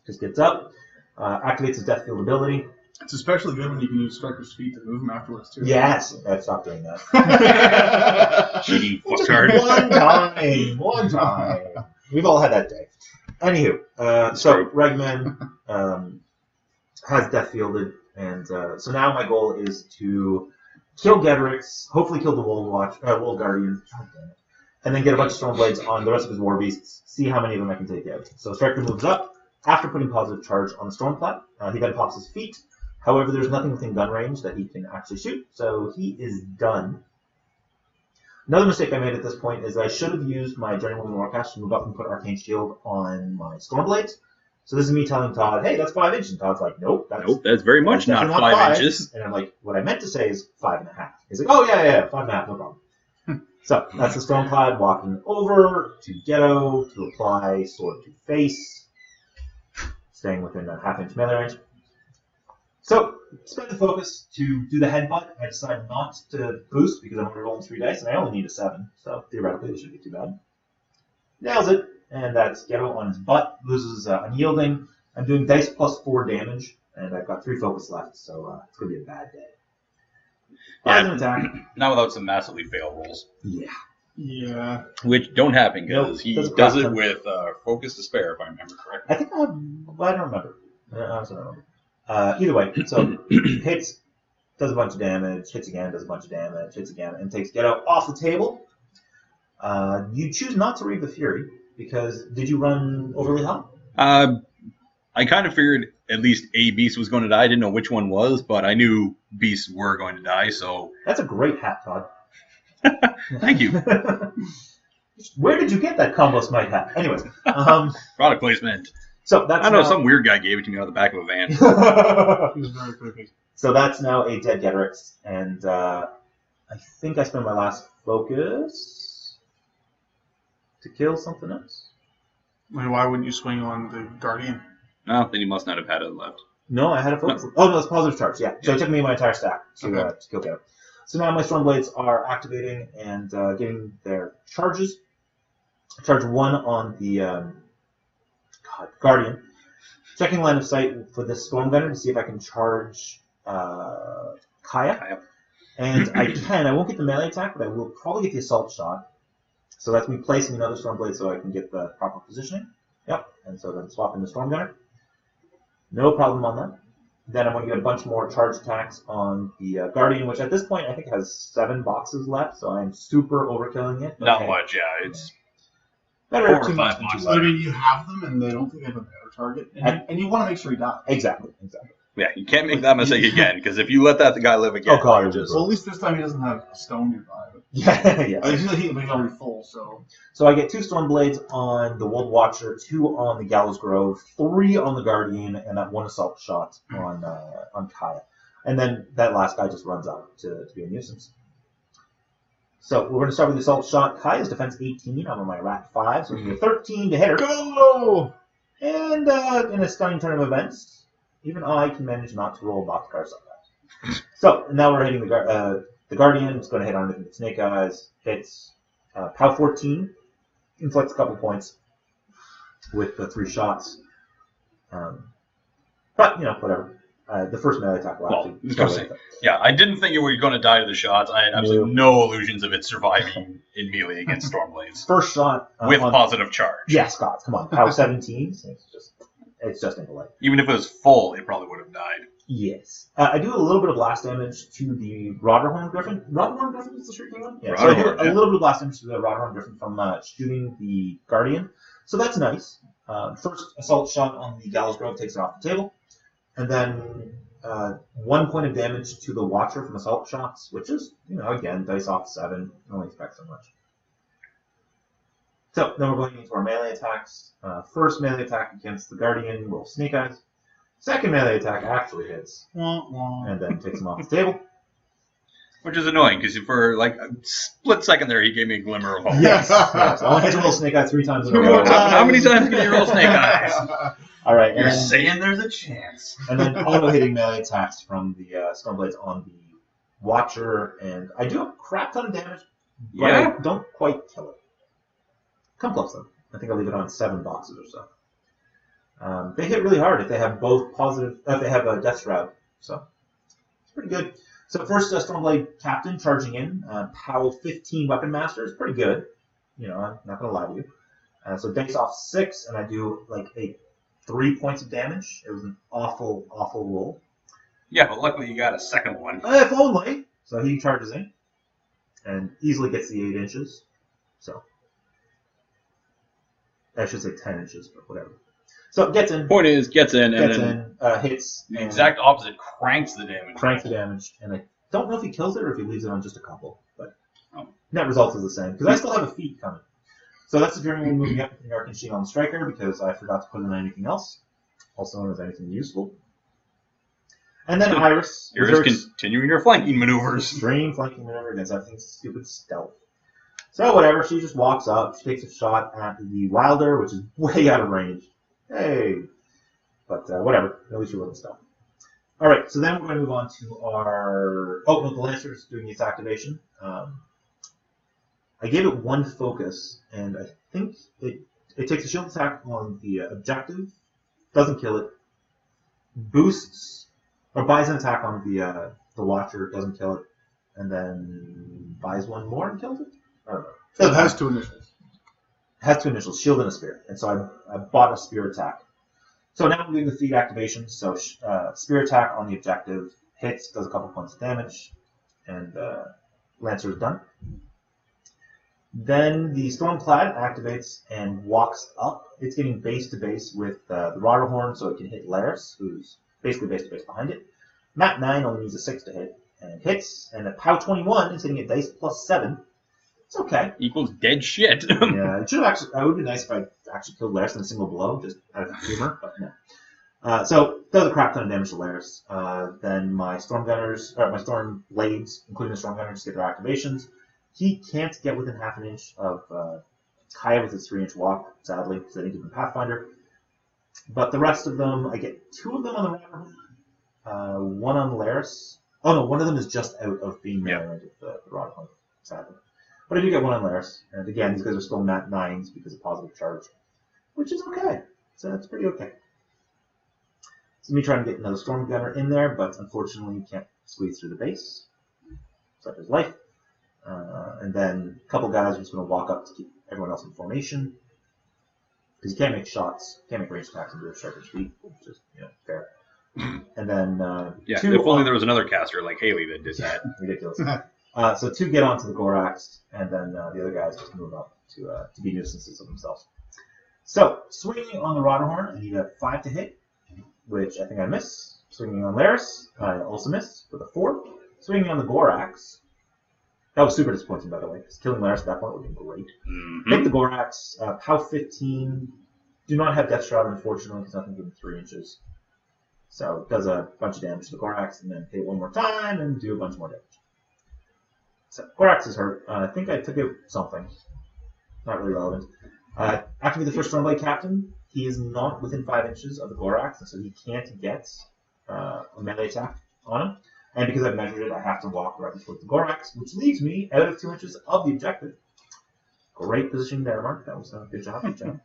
Just gets up, activates his Death Field ability.
It's especially good when you can use Stryker's feet to move him afterwards, too.
Yes, I've stopped doing that.
Cheating fucktard.
One time. We've all had that day. Anywho, so Ragman has Death Fielded, and so now my goal is to kill Gedrix, hopefully kill the Wold Guardian, and then get a bunch of Stormblades on the rest of his War Beasts, see how many of them I can take out. So Stryker moves up after putting positive charge on the Stormcloud. He then pops his feet. However, there's nothing within gun range that he can actually shoot, so he is done. Another mistake I made at this point is I should have used my Journeyman Warcash to move up and put Arcane Shield on my Stormblades. So this is me telling Todd, hey, that's 5 inches. And Todd's like, nope, that's
very much not 5 inches.
And I'm like, what I meant to say is 5.5. He's like, oh, yeah, 5.5, no problem. So that's the Stormcloud walking over to Ghetto to apply Sword to Face, staying within a half-inch melee range. So, spend the focus to do the headbutt. I decided not to boost because I'm only rolling 3 dice, and I only need a 7, so theoretically it shouldn't be too bad. Nails it, and that's Ghetto on his butt, loses Unyielding. I'm doing dice plus 4 damage, and I've got 3 focus left, so it's going to be a bad day.
Yeah,
Attack.
not without some massively fail rolls.
Yeah.
Which don't happen because he does it with focus to spare, if I remember correctly.
I think I don't remember. I honestly don't remember. Either way, so hits, does a bunch of damage, hits again, does a bunch of damage, hits again, and takes Ghetto off the table. You choose not to read the Fury, because did you run Overly Hell?
I kind of figured at least a beast was going to die. I didn't know which one was, but I knew beasts were going to die, so...
That's a great hat, Todd.
Thank you.
Where did you get that Combo Smite hat? Anyways.
Product placement.
So that's
I don't know, some weird guy gave it to me out of the back of a van.
He was very creepy.
So that's now a dead Gedrix, and I think I spent my last focus to kill something else.
I mean, why wouldn't you swing on the Guardian?
No, then he must not have had it left.
No, I had a focus. No. Oh, no, it's positive charge, yeah. So it took me my entire stack to kill Ghetto. So now my Stormblades are activating and getting their charges. Charge 1 on the Guardian. Checking line of sight for this Storm Gunner to see if I can charge Kaya. And I can. I won't get the melee attack, but I will probably get the assault shot. So that's me placing another Stormblade so I can get the proper positioning. Yep. And so then swap in the Storm Gunner. No problem on that. Then I'm going to get a bunch more charge attacks on the Guardian, which at this point I think has 7 boxes left, so I'm super overkilling it.
Not much, yeah. It's
better
4 or
too
5
much.
boxes.
I mean, you have them, and they don't think they have a better target, and you want to make sure he dies.
Exactly.
Yeah, you can't make that mistake again, because if you let that guy live again,
oh god,
just...
Well, at least this time he doesn't have a stone nearby. But
Yeah, yes.
I feel like he's already full, so.
So I get 2 Stormblades on the Wold Watcher, 2 on the Gallows Grove, 3 on the Guardian, and that 1 assault shot on Kaya. And then that last guy just runs out to be a nuisance. So we're going to start with the assault shot. Kaya's defense 18. I'm on my rat 5, so we need a 13 to hit her.
Go!
And in a stunning turn of events, even I can manage not to roll box cards sometimes. So now we're hitting the Guardian. It's going to hit on the Snake Eyes. Hits POW 14. Inflicts a couple points with the 3 shots. But, whatever. The first melee attack will
Well, I was gonna say,
yeah.
I didn't think it was going to die to the shots. I had absolutely no illusions of it surviving in melee against Stormblades.
First shot
with positive charge.
Yeah, Scott, come on. POW 17. It's just impolite.
Even if it was full, it probably would have died.
Yes. I do a little bit of blast damage to the Roderhorn Griffin. Roderhorn Griffin is the shooting one? Yeah, so I do a little bit of blast damage to the Roderhorn Griffin from shooting the Guardian. So that's nice. First assault shot on the Gallows Grove takes it off the table. And then 1 point of damage to the Watcher from assault shots, which is, again, dice off 7. I don't expect so much. So then we're going into our melee attacks. First melee attack against the Guardian, roll Snake Eyes. Second melee attack actually hits, and then takes him off the table.
Which is annoying, because for like a split second there, he gave me a glimmer of hope.
Yes. I only had to roll Snake Eyes 3 times in a row.
How many times can you roll Snake Eyes?
All right.
You're saying there's a chance.
And then auto-hitting melee attacks from the Stormblades on the Watcher, and I do a crap ton of damage, but I don't quite kill it. Come close, though. I think I'll leave it on 7 boxes or so. They hit really hard if they have both positive, if they have a Death Shroud, so it's pretty good. So first, Stormblade Captain charging in, POW 15 Weapon Master is pretty good. I'm not going to lie to you. So dice off 6, and I do like 3 points of damage. It was an awful, awful roll.
Yeah, but luckily you got a second one.
If only. So he charges in, and easily gets the 8 inches. So I should say 10 inches, but whatever. So gets in.
Point is, gets in, and then
hits.
The exact opposite, cranks the damage.
Cranks the damage, and I don't know if he kills it or if he leaves it on just a couple, but net result is the same, because I still have a feat coming. So that's the journey we're moving up with the Arc and Shield on Stryker, because I forgot to put in anything else, also known as anything useful. And then Iris.
You're just continuing your flanking maneuvers.
Extreme flanking maneuver against everything's stupid stealth. So whatever, she just walks up, she takes a shot at the Wilder, which is way out of range. Hey! But whatever, at least she wasn't stealth. Alright, so then we're going to move on to our... Oh, no, the Lancer's doing its activation. I gave it 1 focus, and I think it takes a shield attack on the objective, doesn't kill it, boosts, or buys an attack on the Watcher, doesn't kill it, and then buys 1 more and kills it? I don't know.
It has 2 initials.
Has 2 initials, shield and a spear, and so I bought a spear attack. So now I'm doing the feat activation, so spear attack on the objective, hits, does a couple points of damage, and Lancer is done. Then the Stormclad activates and walks up. It's getting base to base with the Roderhorn, so it can hit Laris, who's basically base to base behind it. Map 9 only needs a 6 to hit, and hits, and a POW 21 is hitting at dice plus 7. It's okay.
Equals dead shit.
Yeah, it should have actually. It would be nice if I actually killed Laris in a single blow, just out of humor, but no. So does a crap ton of damage to Laris. Then my Storm Gunners, or my Storm Blades, including the Storm Gunners, get their activations. He can't get within half an inch of Kaya with his 3-inch walk, sadly, because I didn't give him Pathfinder. But the rest of them, I get 2 of them on the Roderhorn, 1 on Laris. Oh no, 1 of them is just out of being melee with the Roderhorn, sadly. But I do get 1 on Laris. And again, these guys are still Nat 9s because of positive charge, which is okay. So that's pretty okay. So me trying to get another Storm Gunner in there, but unfortunately you can't squeeze through the base, such as life. And then a couple guys are just going to walk up to keep everyone else in formation. Because you can't make shots, can't make range attacks into a Striker's feet, which is fair. And then
yeah, if only there was another caster like Haley that did that.
Ridiculous. So 2 get onto the Gorax, and then the other guys just move up to be nuisances of themselves. So, swinging on the Roderhorn, I need a 5 to hit, which I think I miss. Swinging on Laris, I also miss with a 4. Swinging on the Gorax, That was super disappointing, by the way, because killing Laris at that point would have been great.
Mm-hmm.
Take the Gorax, POW 15. Do not have Death Shroud, unfortunately, because nothing within 3 inches. So it does a bunch of damage to the Gorax, and then hit one more time and do a bunch more damage. So Gorax is hurt. I think I took out something. Not really relevant. After the first Stormblade Captain, he is not within 5 inches of the Gorax, so he can't get a melee attack on him. And because I've measured it, I have to walk right towards the Gorax, which leaves me out of 2 inches of the objective. Great position there, Mark. That was a good job. Good job.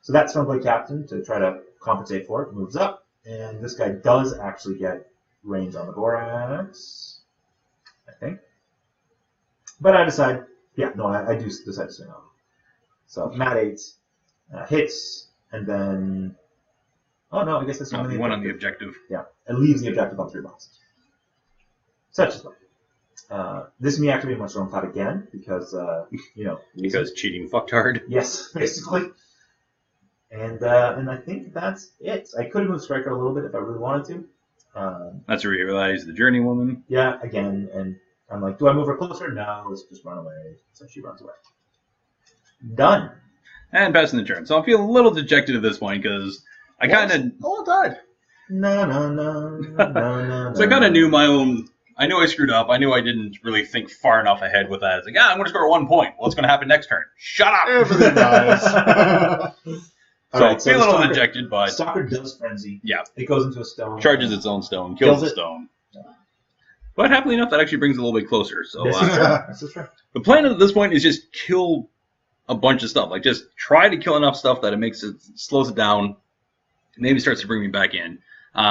So that's Stormblade Captain to try to compensate for it. Moves up, and this guy does actually get range on the Gorax, I think. But I decide, yeah, no, I do decide to swing on. So Mat 8 hits, and then, oh no, I guess that's
only one on the objective.
Yeah, it leaves the objective on 3 boxes. Such is life. This is me activating my Stormcloud again because,
Because cheating fucked hard.
Yes, basically. And I think that's it. I could have moved Stryker a little bit if I really wanted to.
That's where you realize the Journey Woman.
Yeah, again, and I'm like, do I move her closer? No, let's just run away. So she runs away. Done.
And passing the turn. So I feel a little dejected at this point because I kind of...
Oh, died.
No.
So I kind of knew my own... I knew I screwed up. I knew I didn't really think far enough ahead with that. It's like, I'm going to score 1 point. What's going to happen next turn? Shut up!
Everything dies.
So
Alright,
feel a little
Stalker-
dejected, but...
Stalker does frenzy.
Yeah.
It goes into a stone.
Charges its own stone, kills the
it.
stone. But happily enough, that actually brings it a little bit closer. So
This is true. This is true.
the plan at this point is just kill a bunch of stuff. Like just try to kill enough stuff that it slows it down, maybe starts to bring me back in.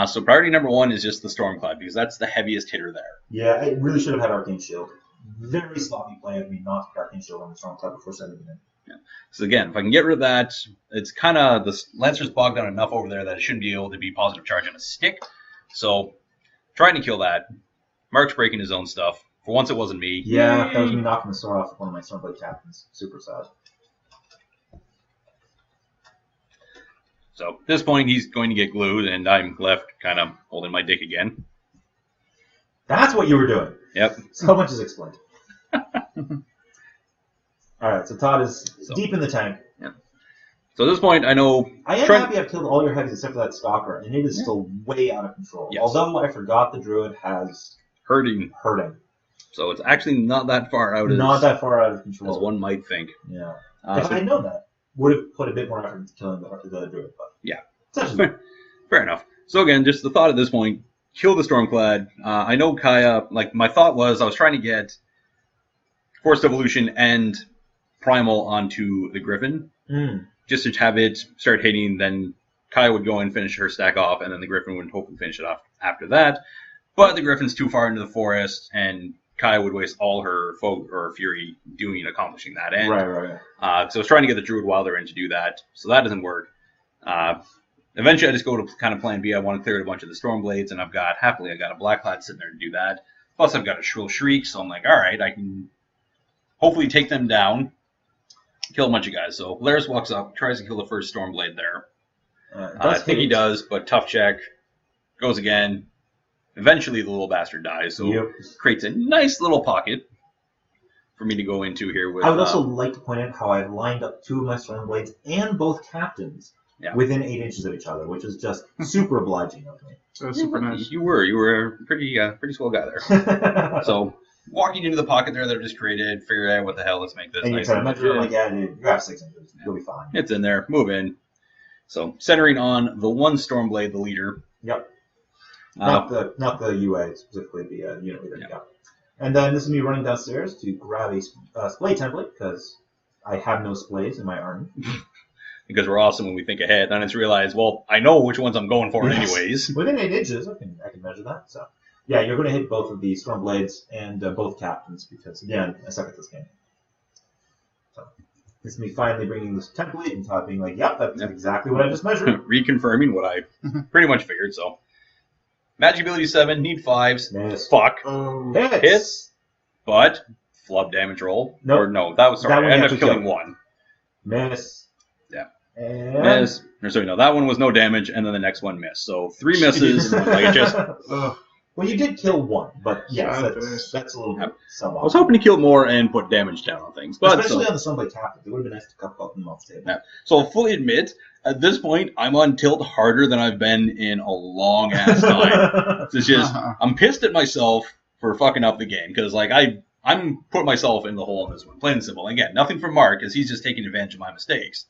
So priority number 1 is just the Stormcloud because that's the heaviest hitter there.
Yeah, I really should have had Arcane Shield. Very sloppy play of me not to put Arcane Shield on the Stormcloud before sending it in.
Yeah. So again, if I can get rid of that, it's kind of the Lancer's bogged down enough over there that it shouldn't be able to be positive charge on a stick. So trying to kill that. Marc's breaking his own stuff. For once, it wasn't me.
Yeah,
Yay!
that was me knocking the sword off one of my Stormblade Captains. Super sad.
So at this point, he's going to get glued, and I'm left kind of holding my dick again.
That's what you were doing.
Yep.
So much is explained. Alright, so Todd is deep in the tank.
So at this point, I know...
I am happy I've killed all your heavies except for that Stalker, and it is still way out of control.
Yes.
Although I forgot the Druid has
hurting. So it's actually not that far out
Not that far out of control.
as one might think.
Yeah. If I had known that, would have put a bit more effort into killing the Druid. But
yeah.
Fair
enough. So again, just the thought at this point, kill the Stormclad. I know Kaya, like my thought was I was trying to get Forced Evolution and Primal onto the Griffin. Just to have it start hitting, then Kaya would go and finish her stack off, and then the Griffin would hopefully finish it off after that. But the Griffin's too far into the forest, and Kaya would waste all her fury accomplishing that end.
Right.
So I was trying to get the Druid while they're in to do that, so that doesn't work. Eventually, I just go to kind of plan B. I want to clear a bunch of the Stormblades, and I got a Blackclad sitting there to do that. Plus, I've got a Shrill Shriek, so I'm like, all right, I can hopefully take them down. Kill a bunch of guys. So Laris walks up, tries to kill the first Stormblade there. I think he does, but tough check. Goes again. Eventually the little bastard dies, so creates a nice little pocket for me to go into here with...
I would also like to point out how I've lined up 2 of my Stormblades and both Captains within 8 inches of each other, which is just super obliging of me.
So super nice.
You were a pretty swell guy there. So... walking into the pocket there that I just created, figure out what the hell, let's make this
and
nice.
And you try to measure it like, yeah, you have 6 inches. You'll be fine.
It's in there. Move in. So, centering on the one Stormblade, the leader.
Yep. Not the UA, specifically the unit leader. Yep. And then this is me running downstairs to grab a splay template, because I have no splays in my army.
Because we're awesome when we think ahead. Then it's realized, well, I know which ones I'm going for anyways.
Within 8 inches, I can measure that, so... Yeah, you're going to hit both of the Stormblades and both Captains because, again, I suck at this game. So, this is me finally bringing this template and Todd being like, yep, that's exactly what I just measured.
Reconfirming what I pretty much figured, so. Magic ability 7, need 5s.
Miss.
Fuck.
Hits.
But, flub damage roll.
Nope.
Or no, that was, sorry, I ended up killing
kill.
1.
Miss.
Yeah.
And...
Miss. Or sorry, no, that one was no damage, and then the next one missed. So, 3 misses, like it just...
Well, you did kill one, but yes,
Sad
that's
face.
a little bit
I
suboptimal.
was hoping to kill more and put damage down on things, but
Especially on the Sunblade Captain. It would have been nice to cut up them off the table.
yeah. So I'll fully admit, at this point, I'm on tilt harder than I've been in a long ass time. It's just I'm pissed at myself for fucking up the game because like I'm putting myself in the hole on this one, plain and simple. Again, nothing from Marc because he's just taking advantage of my mistakes.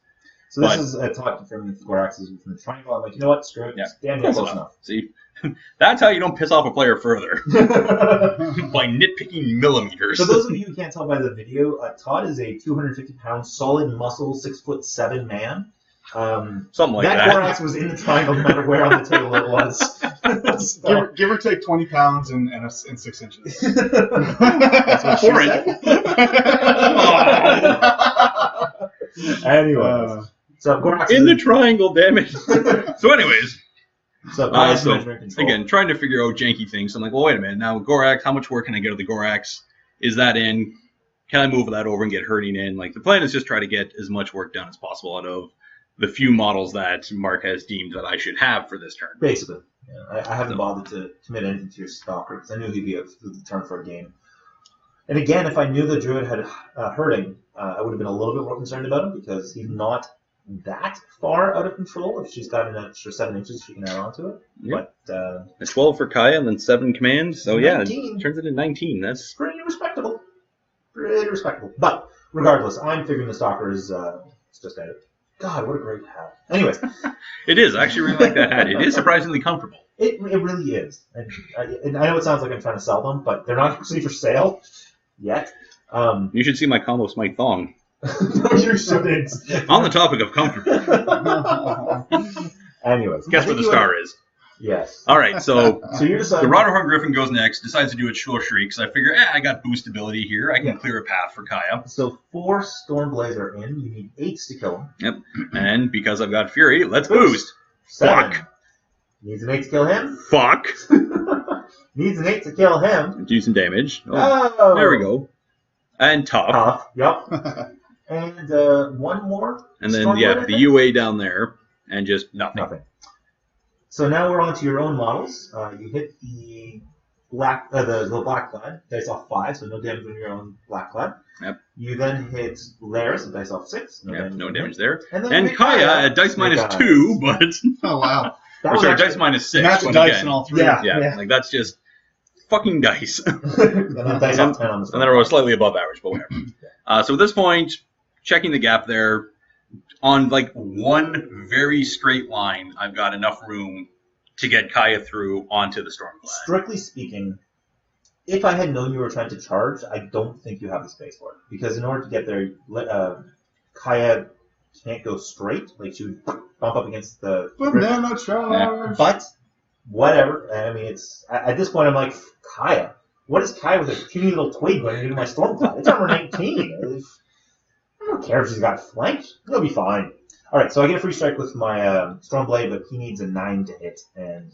So this is a talk from Gorax's from the triangle. I'm like, you know what? Screw it.
Yeah.
Damn,
Close
close
enough. See, that's how you don't piss off a player further
enough.
by nitpicking millimeters.
For those of you who can't tell by the video, Todd is a 250-pound, solid muscle, 6'7" man.
Something like
that
that.
Gorax was in the triangle no matter where on the table it was. So,
Give or take 20 pounds and 6 inches.
that's what she
4
said.
inches.
Anyways, so Gorax
In
is
the triangle, damn it. So anyways,
so Gorax
so
measuring control.
again, trying to figure out janky things. I'm like, well, wait a minute. Now, Gorax, how much work can I get of the Gorax? Is that in? Can I move that over and get hurting in? Like, the plan is just try to get as much work done as possible out of the few models that Marc has deemed that I should have for this turn.
Basically, yeah, I haven't bothered to commit anything to your Stalker because I knew he'd be a turn for a game. And again, if I knew the Druid had hurting, I would have been a little bit more concerned about him because he's not that far out of control. If she's got an extra 7 inches, she can add on to it.
Yep.
But
A 12 for Kaya and then 7 commands. So yeah,
19.
it turns it into 19. That's
pretty respectable. Pretty respectable. But regardless, I'm figuring the Stalker is it's just out. God, what a great hat. Anyways,
it is. I actually really like that hat. It is surprisingly comfortable.
it really is. And I know it sounds like I'm trying to sell them, but they're not actually for sale yet.
You should see my combo smite thong.
No, you shouldn't.
On the topic of comfortable,
Anyways,
guess where the star is.
Yes.
All right, so
So you decide.
the Rotterhorn Griffin goes next, decides to do its Shrill Shriek, so I figure, I got boost ability here. I can clear a path for Kaya.
So 4 Stormblaze are in. You need 8 to kill him.
Yep. And because I've got Fury, let's boost.
7.
Fuck.
Needs an 8 to kill him.
Fuck.
Needs an 8 to kill him.
Do some damage.
Oh.
There we go. And tough.
Tough. Yep. And one more.
And then,
Stormblaze, I
the
think?
UA down there, and just nothing.
Nothing. So now we're on to your own models. You hit the black clad, dice off 5, so no damage on your own black clad.
Yep.
You then hit Laris, a dice off 6.
Yep, no damage there.
And then
And
you
Kaya at dice minus 2, but...
Oh, wow.
That
or
was
sorry,
actually-
dice minus 6.
Match
but
dice
again,
in all 3.
Yeah.
yeah, like that's just fucking dice.
and then dice off 10 on this
And then I was slightly above average, but whatever. So at this point, checking the gap there, on like one very straight line, I've got enough room to get Kaya through onto the Stormclad.
Strictly speaking, if I had known you were trying to charge, I don't think you have the space for it. Because in order to get there, Kaya can't go straight. Like, she would bump up against the...
Banana charge.
But, whatever. I mean, it's... At this point, I'm like, Kaya. What is Kaya with a puny little twig going to do to my Stormcloud? It's armor 19. I don't care if she's got flanked. It'll be fine. Alright, so I get a free strike with my Stormblade, but he needs a 9 to hit, and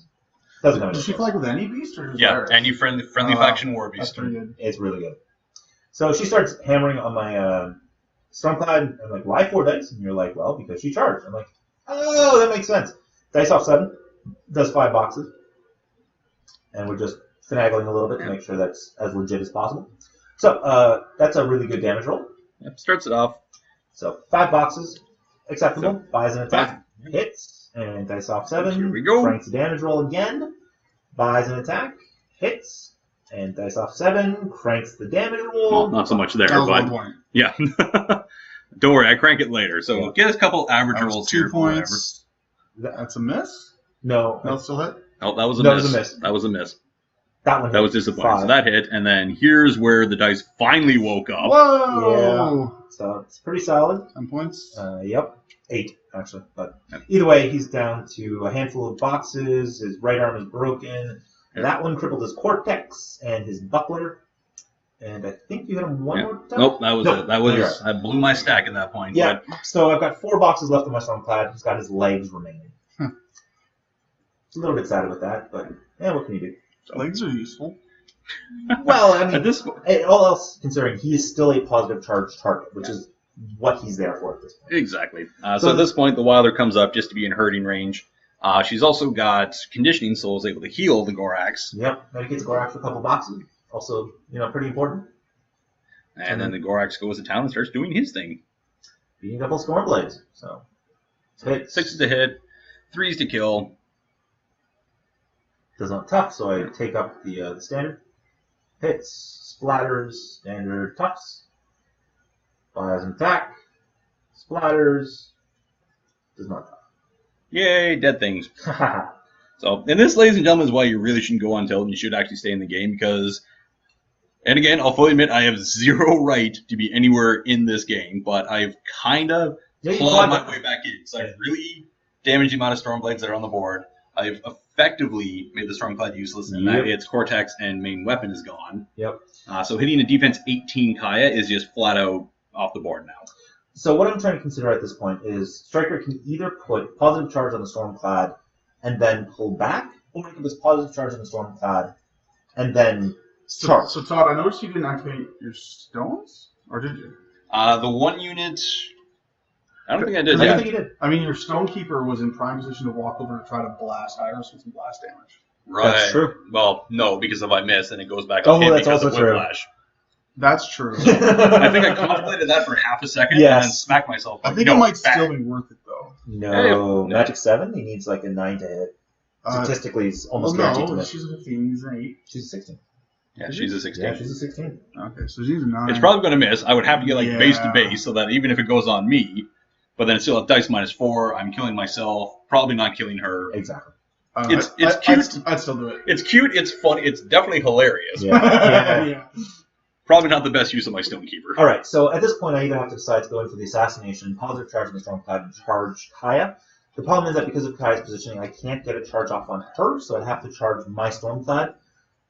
doesn't come in.
Does she flank with any beast or just
Yeah,
Laris?
any friendly faction war
That's
beast.
pretty good.
It's really good. So she starts hammering on my Stormcloud. I'm like, why 4 dice? And you're like, well, because she charged. I'm like, oh, that makes sense. Dice off 7, does 5 boxes. And we're just finagling a little bit to make sure that's as legit as possible. So that's a really good damage roll.
Yep, starts it off.
So 5 boxes, acceptable. Buys an attack, hits, and dice off 7.
Here we go.
Cranks the damage roll again. Buys an attack, hits, and dice off 7. Cranks the damage roll.
Well, not so much there,
That was
but
1 point.
yeah. Don't worry, I crank it later. So get us a couple average
That was
rolls
2
here. for
points. That's a miss?
No,
That'll still hit?
Oh, that was a
That
miss.
was a miss.
That was a miss.
that one.
That
hit.
was disappointing.
5.
So that hit, and then here's where the dice finally woke up.
Whoa!
So it's pretty solid.
10 points.
Yep. 8, actually. But either way, he's down to a handful of boxes. His right arm is broken.
Yep.
That one crippled his cortex and his buckler. And I think you hit him one
Yep.
more time?
Nope, that was
Nope.
it. That was I blew my stack at that point.
Yeah. So I've got 4 boxes left on my Stormclad. He's got his legs remaining.
Hmm.
A little bit sad with that, but what can you do?
Legs are useful.
Well, I
At
mean,
this point,
all else considering, he is still a positive charge target, which is what he's there for at this point.
exactly. So at this point, the Wilder comes up just to be in hurting range. She's also got conditioning, so is able to heal the Gorax.
Yep, medicates Gorax for a couple boxes. Also, pretty important.
And then the Gorax goes to town and starts doing his thing.
Beating double Stormblades. So, hit.
6 is to hit, 3 is to kill.
Does not tough, so I take up the standard. Hits, splatters, standard toughs. Fires an attack, splatters, does not tough.
Yay, dead things. So, and this, ladies and gentlemen, is why you really shouldn't go on tilt and you should actually stay in the game because, and again, I'll fully admit I have zero right to be anywhere in this game, but I've kind of clawed my way back in. So I've really damaged the amount of Stormblades that are on the board. I've effectively made the Stormclad useless, and that its Cortex and main weapon is gone.
Yep.
So hitting a defense 18 Kaya is just flat out off the board now.
So what I'm trying to consider at this point is Stryker can either put positive charge on the Stormclad and then pull back, or he can put positive charge on the Stormclad and then charge.
So Todd, I noticed you didn't activate your stones, or did you?
The one unit, I don't think I did.
I don't think he did.
I mean, your Stonekeeper was in prime position to walk over to try to blast Iris with some blast damage.
Right.
That's true.
Well, no, because if I miss, then it goes back
Oh,
on him
that's
because
also
of
true.
Whiplash.
That's true.
I think I contemplated that for half a second and then smacked myself.
I
Like,
think
no,
it might
back.
still be worth it, though.
No,
Hey,
Magic 7, he needs like a 9 to hit. Statistically, he's almost guaranteed to
no,
miss.
she's a 15, he's an 8.
She's a 16.
Yeah, she's a 16.
Yeah, she's a 16.
Okay, so she's a 9.
It's probably going to miss. I would have to get like base to
Yeah.
base so that even if it goes on me, but then it's still at dice -4, I'm killing myself, probably not killing her.
Exactly.
It's cute.
I'd still do it.
It's cute, it's funny, it's definitely hilarious.
Yeah.
Yeah.
Probably not the best use of my Stonekeeper.
All right, so at this point, I either have to decide to go in for the assassination, positive charge on the Stormclad, and charge Kaya. The problem is that because of Kaya's positioning, I can't get a charge off on her, so I'd have to charge my Stormclad.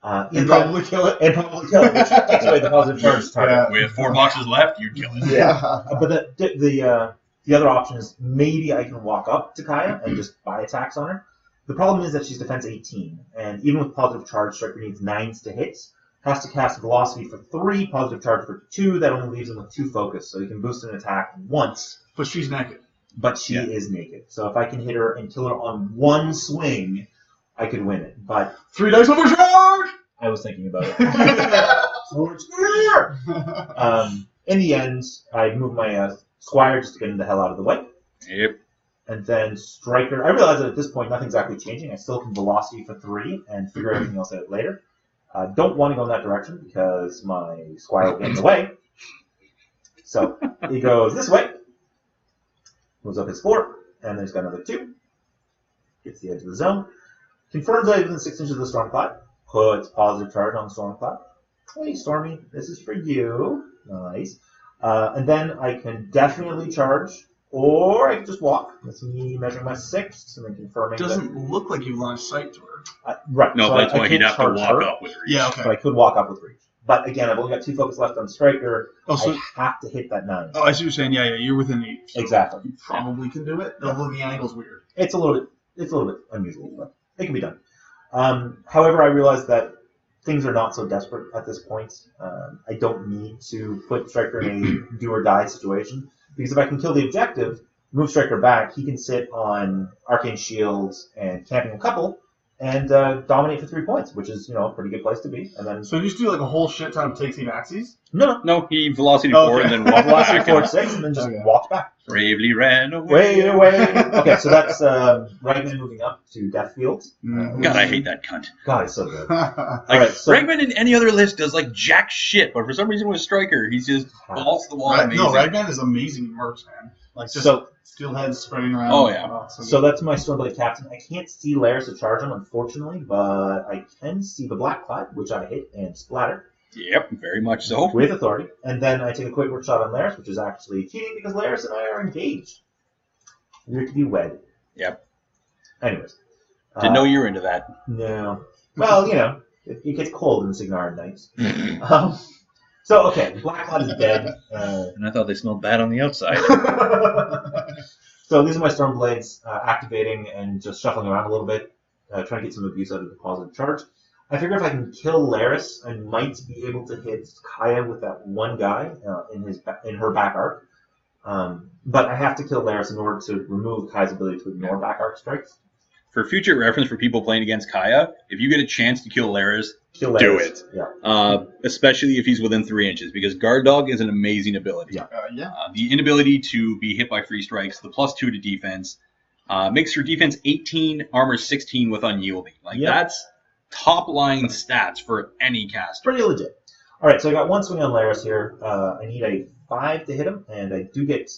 And probably kill it.
And probably kill it, which takes away the positive charge target.
With 4 boxes left, you'd kill it.
Yeah. But the other option is maybe I can walk up to Kaya and just buy attacks on her. The problem is that she's defense 18, and even with positive charge, Stryker needs 9s to hit. Has to cast Velocity for 3, positive charge for 2. That only leaves him with 2 focus, so he can boost an attack once.
But she's naked.
But she is naked. So if I can hit her and kill her on one swing, I could win it. But
3 dice overcharge!
I was thinking about it. In the end, I moved my Squire just to get him the hell out of the way.
Yep.
And then Stryker, I realize that at this point nothing's actually changing. I still can Velocity for 3 and figure everything else out later. Don't want to go in that direction because my Squire will get in the way. So he goes this way. Moves up his 4, and then he's got another 2. Gets the edge of the zone. Confirms that he's within 6 inches of the Stormclad. Puts positive charge on the Stormclad. Hey, Stormy, this is for you. Nice. And then I can definitely charge, or I can just walk. That's me measuring my 6 and then confirming.
It doesn't look like you launched sight to her.
Right.
No,
so
that's
I
why he'd
can't
have to
charge
walk
her,
up with her.
Yeah, okay.
but I could walk up with reach. But again, I've only got 2 focus left on Stryker.
Oh, so,
I have to hit that 9.
I see what you're saying. Yeah, you're within 8. So
Exactly.
You probably can do it, although the angle's weird.
It's a little bit unusual, but it can be done. However, I realize that things are not so desperate at this point. I don't need to put Stryker in a do or die situation because if I can kill the objective, move Stryker back, he can sit on Arcane Shields and camping a couple and dominate for 3 points, which is a pretty good place to be. And then
So you just do like a whole shit ton of takes the axes?
no,
No, he Velocity 4 and then walked
Velocity
back.
4 6 and then just walked back.
Bravely ran away.
Way away. Okay, so that's Ragman moving up to Deathfield.
God, I hate that cunt.
God, it's so good.
Like,
Alright, so
Ragman in any other list does like jack shit, but for some reason with Stryker, he's just balls to the wall amazing.
No, Ragman is amazing merch, man. Like just
so
steel heads spreading around.
Oh, yeah.
So that's my Stormblade Captain. I can't see Laris to charge him, unfortunately, but I can see the Black Cloud, which I hit and splatter
Yep, very much so.
with authority. And then I take a quick work shot on Laris, which is actually cheating because Laris and I are engaged. We're to be wed.
Yep.
Anyways.
Didn't know you were into that.
No. Well, it gets cold in Cygnar at night. So, okay, Black Cloud is dead.
And I thought they smelled bad on the outside.
So these are my Stormblades activating and just shuffling around a little bit, trying to get some abuse out of the positive charge. I figure if I can kill Laris, I might be able to hit Kaya with that one guy in her back arc. But I have to kill Laris in order to remove Kaya's ability to ignore back arc strikes.
for future reference for people playing against Kaya, if you get a chance to kill Laris, do it.
Yeah.
Especially if he's within 3 inches, because Guard Dog is an amazing ability.
Yeah.
The inability to be hit by free strikes, the +2 to defense, makes your defense 18, armor 16 with unyielding. That's top line stats for any caster.
Pretty legit. All right, so I got one swing on Laris here. I need a 5 to hit him, and I do get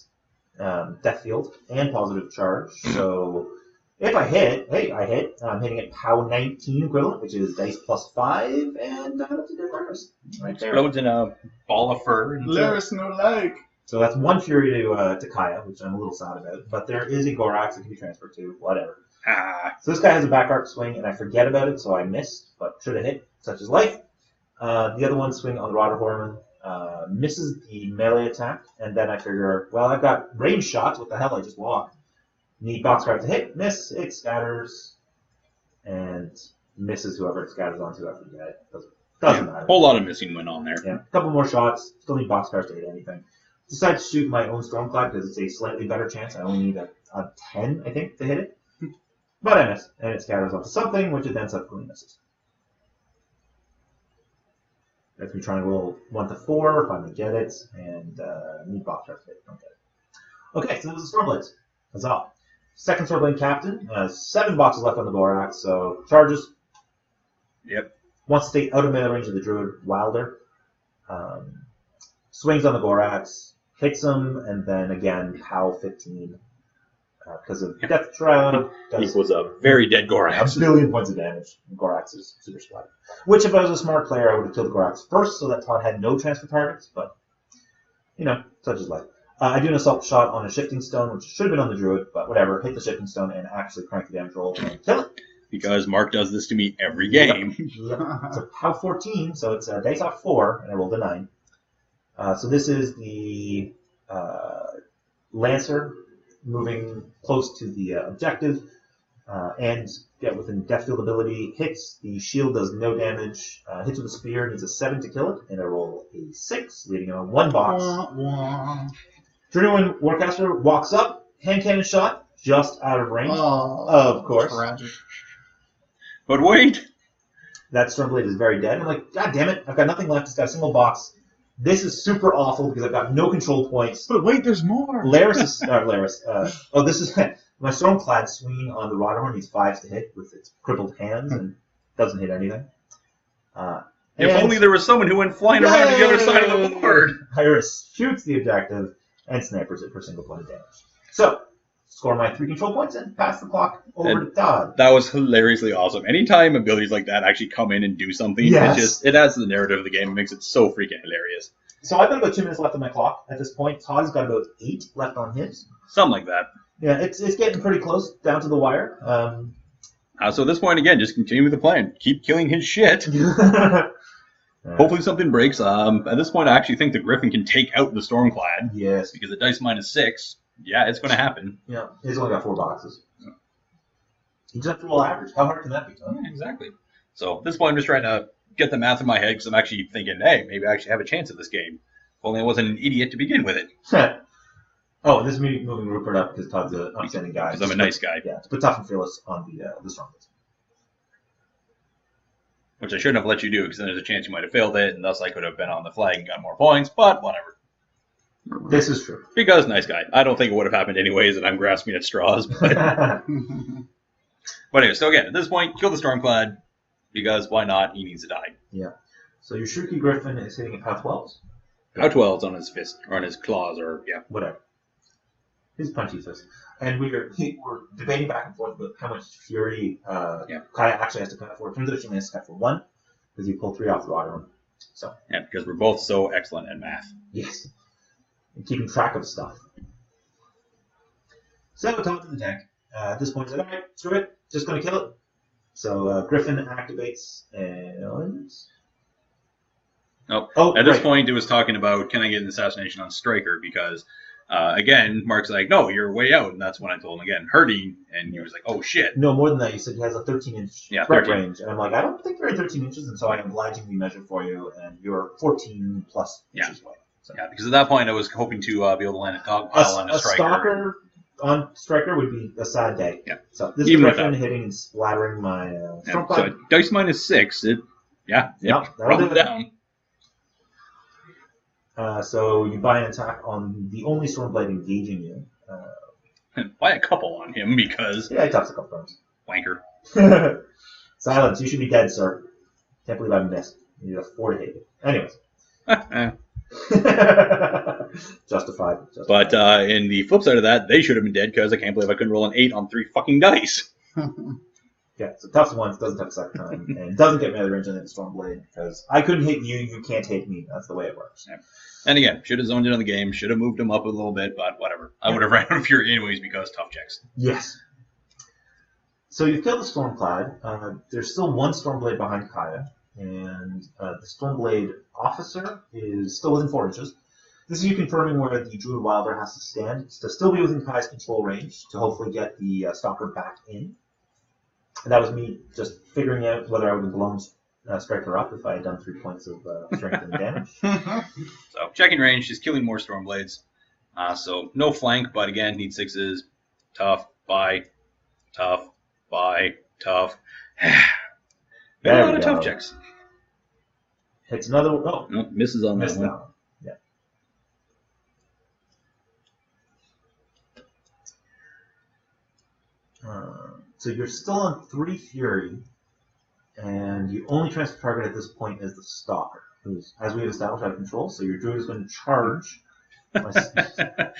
Death Field and Positive Charge. So if I hit, I hit. I'm hitting at POW 19 equivalent, which is dice +5, and that's a good Laris. Right there.
Explodes in a ball of fur.
Laris no leg.
So that's 1 Fury to Kaya, which I'm a little sad about. But there is a Gorax that can be transferred to, whatever. So this guy has a back arc swing, and I forget about it, so I missed, but should have hit. Such is life. The other one swing on the Rotter Horman. Misses the melee attack, and then I figure, well, I've got range shots. What the hell? I just walked. Need Boxcar to hit. Miss. It scatters. And misses whoever it scatters onto. I forget. Doesn't matter.
Whole lot of missing went on there.
Yeah. A couple more shots. Still need Boxcars to hit anything. Decide to shoot my own Stormcloud because it's a slightly better chance. I only need a 10, I think, to hit it. But I miss. And it scatters onto something, which it then subsequently misses. That's me trying to roll 1 to 4 if I'm going to get it, and need Boxcar to hit. Don't get it. Okay, so this is Stormblades. Huzzah. Second Stormblade Captain. 7 boxes left on the Borax, so charges.
Yep.
Wants to stay out of melee range of the Druid Wilder. Swings on the Borax, hits him, and then again, POW 15. Because of Death Shroud.
Equals a very dead Gorax.
A billion points of damage. Gorax is super splattered. Which, if I was a smart player, I would have killed the Gorax first so that Todd had no transfer targets, but, such is life. I do an assault shot on a Shifting Stone, which should have been on the Druid, but whatever. Hit the Shifting Stone and actually crank the damage roll and kill it.
Because Marc does this to me every game.
Yep. It's a POW 14, so it's a dice off 4, and I rolled a 9. So this is the Lancer moving close to the objective and get within Death Field ability. Hits, the shield does no damage. Hits with a spear, needs a 7 to kill it, and I roll a 6, leaving it on 1 box. Druid Warcaster walks up, hand cannon shot, just out of range. Of course.
Tragic.
But wait!
That Stormblade is very dead. I'm like, God damn it, I've got nothing left, it's got a single box. This is super awful because I've got no control points.
But wait, there's more.
This is my Stormclad swinging on the Rotterhorn. Needs 5 to hit with its crippled hands and doesn't hit anything.
If only there was someone who went flying around to the other side of the board.
Iris shoots the objective and snipers it for a single point of damage. So, score my 3 control points and pass the clock over to Todd.
That was hilariously awesome. Anytime abilities like that actually come in and do something,
yes.
it adds to the narrative of the game. It makes it so freaking hilarious.
So I've got about 2 minutes left on my clock at this point. Todd's got about 8 left on his.
Something like that.
Yeah, it's getting pretty close, down to the wire.
So at this point, again, just continue with the plan. Keep killing his shit. Hopefully something breaks. At this point, I actually think the Griffin can take out the Stormclad.
Yes.
Because at dice -6, yeah, it's going to happen.
Yeah, he's only got 4 boxes. You just have to roll average. How hard can that be, Todd?
Yeah, exactly. So at this point, I'm just trying to get the math in my head because I'm actually thinking, hey, maybe I actually have a chance at this game. If only I wasn't an idiot to begin with it.
Oh, this is me moving Rupert up because Todd's an upstanding guy.
Because I'm a nice guy.
Yeah, to put Tough and Fearless on the Stormblades.
Which I shouldn't have let you do because then there's a chance you might have failed it, and thus I could have been on the flag and got more points, but whatever.
This is true.
Because nice guy. I don't think it would have happened anyways, and I'm grasping at straws. But anyway, so again, at this point, kill the Stormclad, because why not? He needs to die.
Yeah. So your Shrieky Griffin is hitting at POW 12s?
POW 12's on his fist, or on his claws, or, yeah.
Whatever. His punchy fist. And we're debating back and forth about how much fury Kaya actually has to cut for. It turns out she only has to cut for 1, because you pull 3 off the Rotterhorn. So.
Yeah, because we're both so excellent at math.
Yes. And keeping track of stuff. So, top of the deck. At this point, he's like, alright, screw it. Just going to kill it. So, Griffin activates, and...
At this point, it was talking about, can I get an assassination on Stryker? Because, again, Marc's like, no, you're way out. And that's when I told him, again, hurting. And he was like, oh, shit.
No, more than that. You said he has a 13-inch threat range. And I'm like, I don't think you're at 13 inches. And so I obligingly measured for you. And you're 14 plus inches away. So.
Yeah, because at that point, I was hoping to be able to land a dog pile on a Stryker.
Stalker on Stryker would be a sad day.
Yeah.
So this
Even
is
without.
hitting and splattering my
Yeah,
Storm
so
Cloud.
dice -6. It
That'll
brought
do
it
it.
down.
So you buy an attack on the only Stormblade engaging you.
Buy a couple on him because
Yeah, he talks a couple
wanker.
times. Silence, you should be dead, sir. Can't believe I missed. You need a 4 to hit you. Anyways. Justified.
But in the flip side of that, they should have been dead because I can't believe I couldn't roll an 8 on 3 fucking dice.
Yeah, so toughs once, doesn't touch a second time, and doesn't get me out of the range on the Stormblade, because I couldn't hit you, you can't hit me. That's the way it works.
Yeah. And again, should have zoned in on the game, should have moved him up a little bit, but whatever. I would have ran out of fury anyways because tough checks.
Yes. So you killed the Stormclad. There's still one Stormblade behind Kaya, and the Stormblade officer is still within 4 inches. This is you confirming where the Druid Wilder has to stand. It's to still be within Kaya's control range to hopefully get the Stalker back in. And that was me just figuring out whether I would have blown Stryker up if I had done 3 points of strength and damage.
So checking range, she's killing more Stormblades. So no flank, but again, need 6s. Tough, buy, tough, buy, tough. Got a lot of tough checks.
Hits another one. Oh,
Nope, misses on that
missed
one.
that one. Yeah. So you're still on 3 Fury, and you only transfer target at this point is the Stalker, who's, as we have established, out of control. So your Druid is going to charge.
The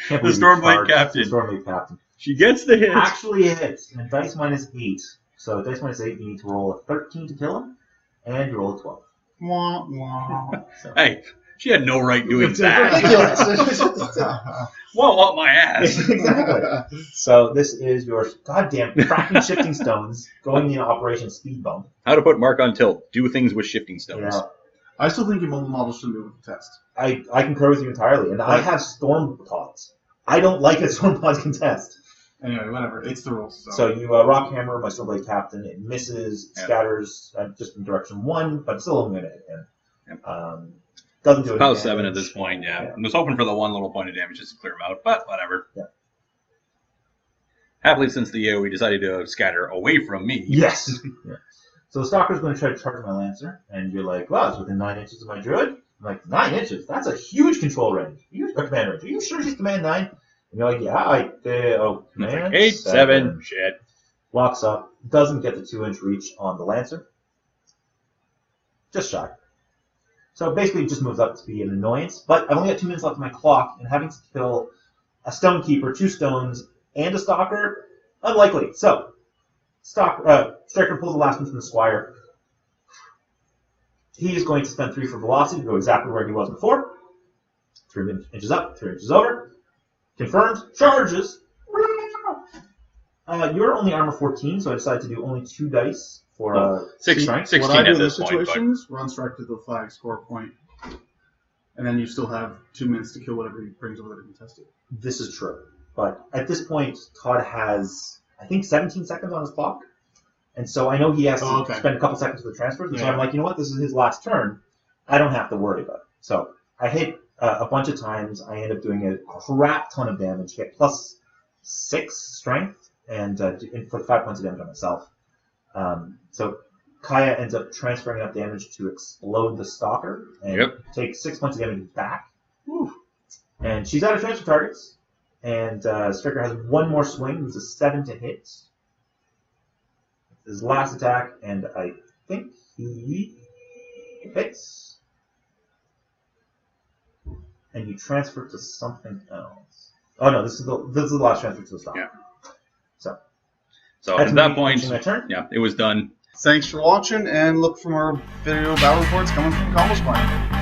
Stormblade Captain.
The Stormblade Captain.
She gets the hit.
Actually hits, and dice -8. So dice -8, you need to roll a 13 to kill him, and you roll a 12.
Wah, wah.
So.
Hey, she had no right doing
It's
that.
ridiculous.
Whoa, up my ass.
Exactly. So this is your goddamn cracking shifting stones going in Operation Speed Bump.
How to put Marc on tilt. Do things with shifting stones.
Yeah,
I still think your mobile model shouldn't be with the test.
I concur with you entirely, and I have Storm Pods. I don't like a Storm Pod contest.
Anyway, whatever. It's the rules.
So you rock hammer my Stormblade Captain. It misses,
Yeah.
scatters just in direction 1, but still only going to hit him.
Yep.
Doesn't do it.
About 7 at this point, yeah. I was hoping for the 1 little point of damage just to clear him out, but whatever.
Yeah.
Happily, since the AoE decided to scatter away from me.
Yes. Yeah. So the Stalker's going to try to charge my Lancer, and you're like, well, it's within 9 inches of my Druid. I'm like, 9 inches? That's a huge control range. Huge command range. Are you sure she's command 9? And you're like, yeah, command
8, 7, shit.
Walks up, doesn't get the 2-inch reach on the Lancer. Just shy. So basically it just moves up to be an annoyance. But I've only got 2 minutes left on my clock, and having to kill a Stonekeeper, 2 stones, and a Stalker, unlikely. So, Stryker pulls the last one from the Squire. He is going to spend 3 for velocity to go exactly where he was before. 3 inches up, 3 inches over. Confirmed. Charges. You're only armor 14, so I decided to do only 2 dice for
16
What I do
at
in
this
this
point.
situation is run Strike to the flag, score a point. And then you still have 2 minutes to kill whatever he brings over that contested.
This is true. But at this point, Todd has, I think, 17 seconds on his clock. And so I know he has to spend a couple seconds with the transfers. And so I'm like, you know what? This is his last turn. I don't have to worry about it. So I hit a bunch of times. I end up doing a crap ton of damage. Get plus 6 strength and for 5 points of damage on myself. So Kaya ends up transferring enough damage to explode the Stalker and take 6 points of damage back. Whew. And she's out of transfer targets. And Stryker has 1 more swing. It's a 7 to hit. His last attack, and I think he hits. And you transfer to something else. Oh no, this is the last transfer to the Stalker.
Yeah.
So
at that point,
my turn.
yeah, it was done.
Thanks for watching, and look for more video battle reports coming from Combo Spine.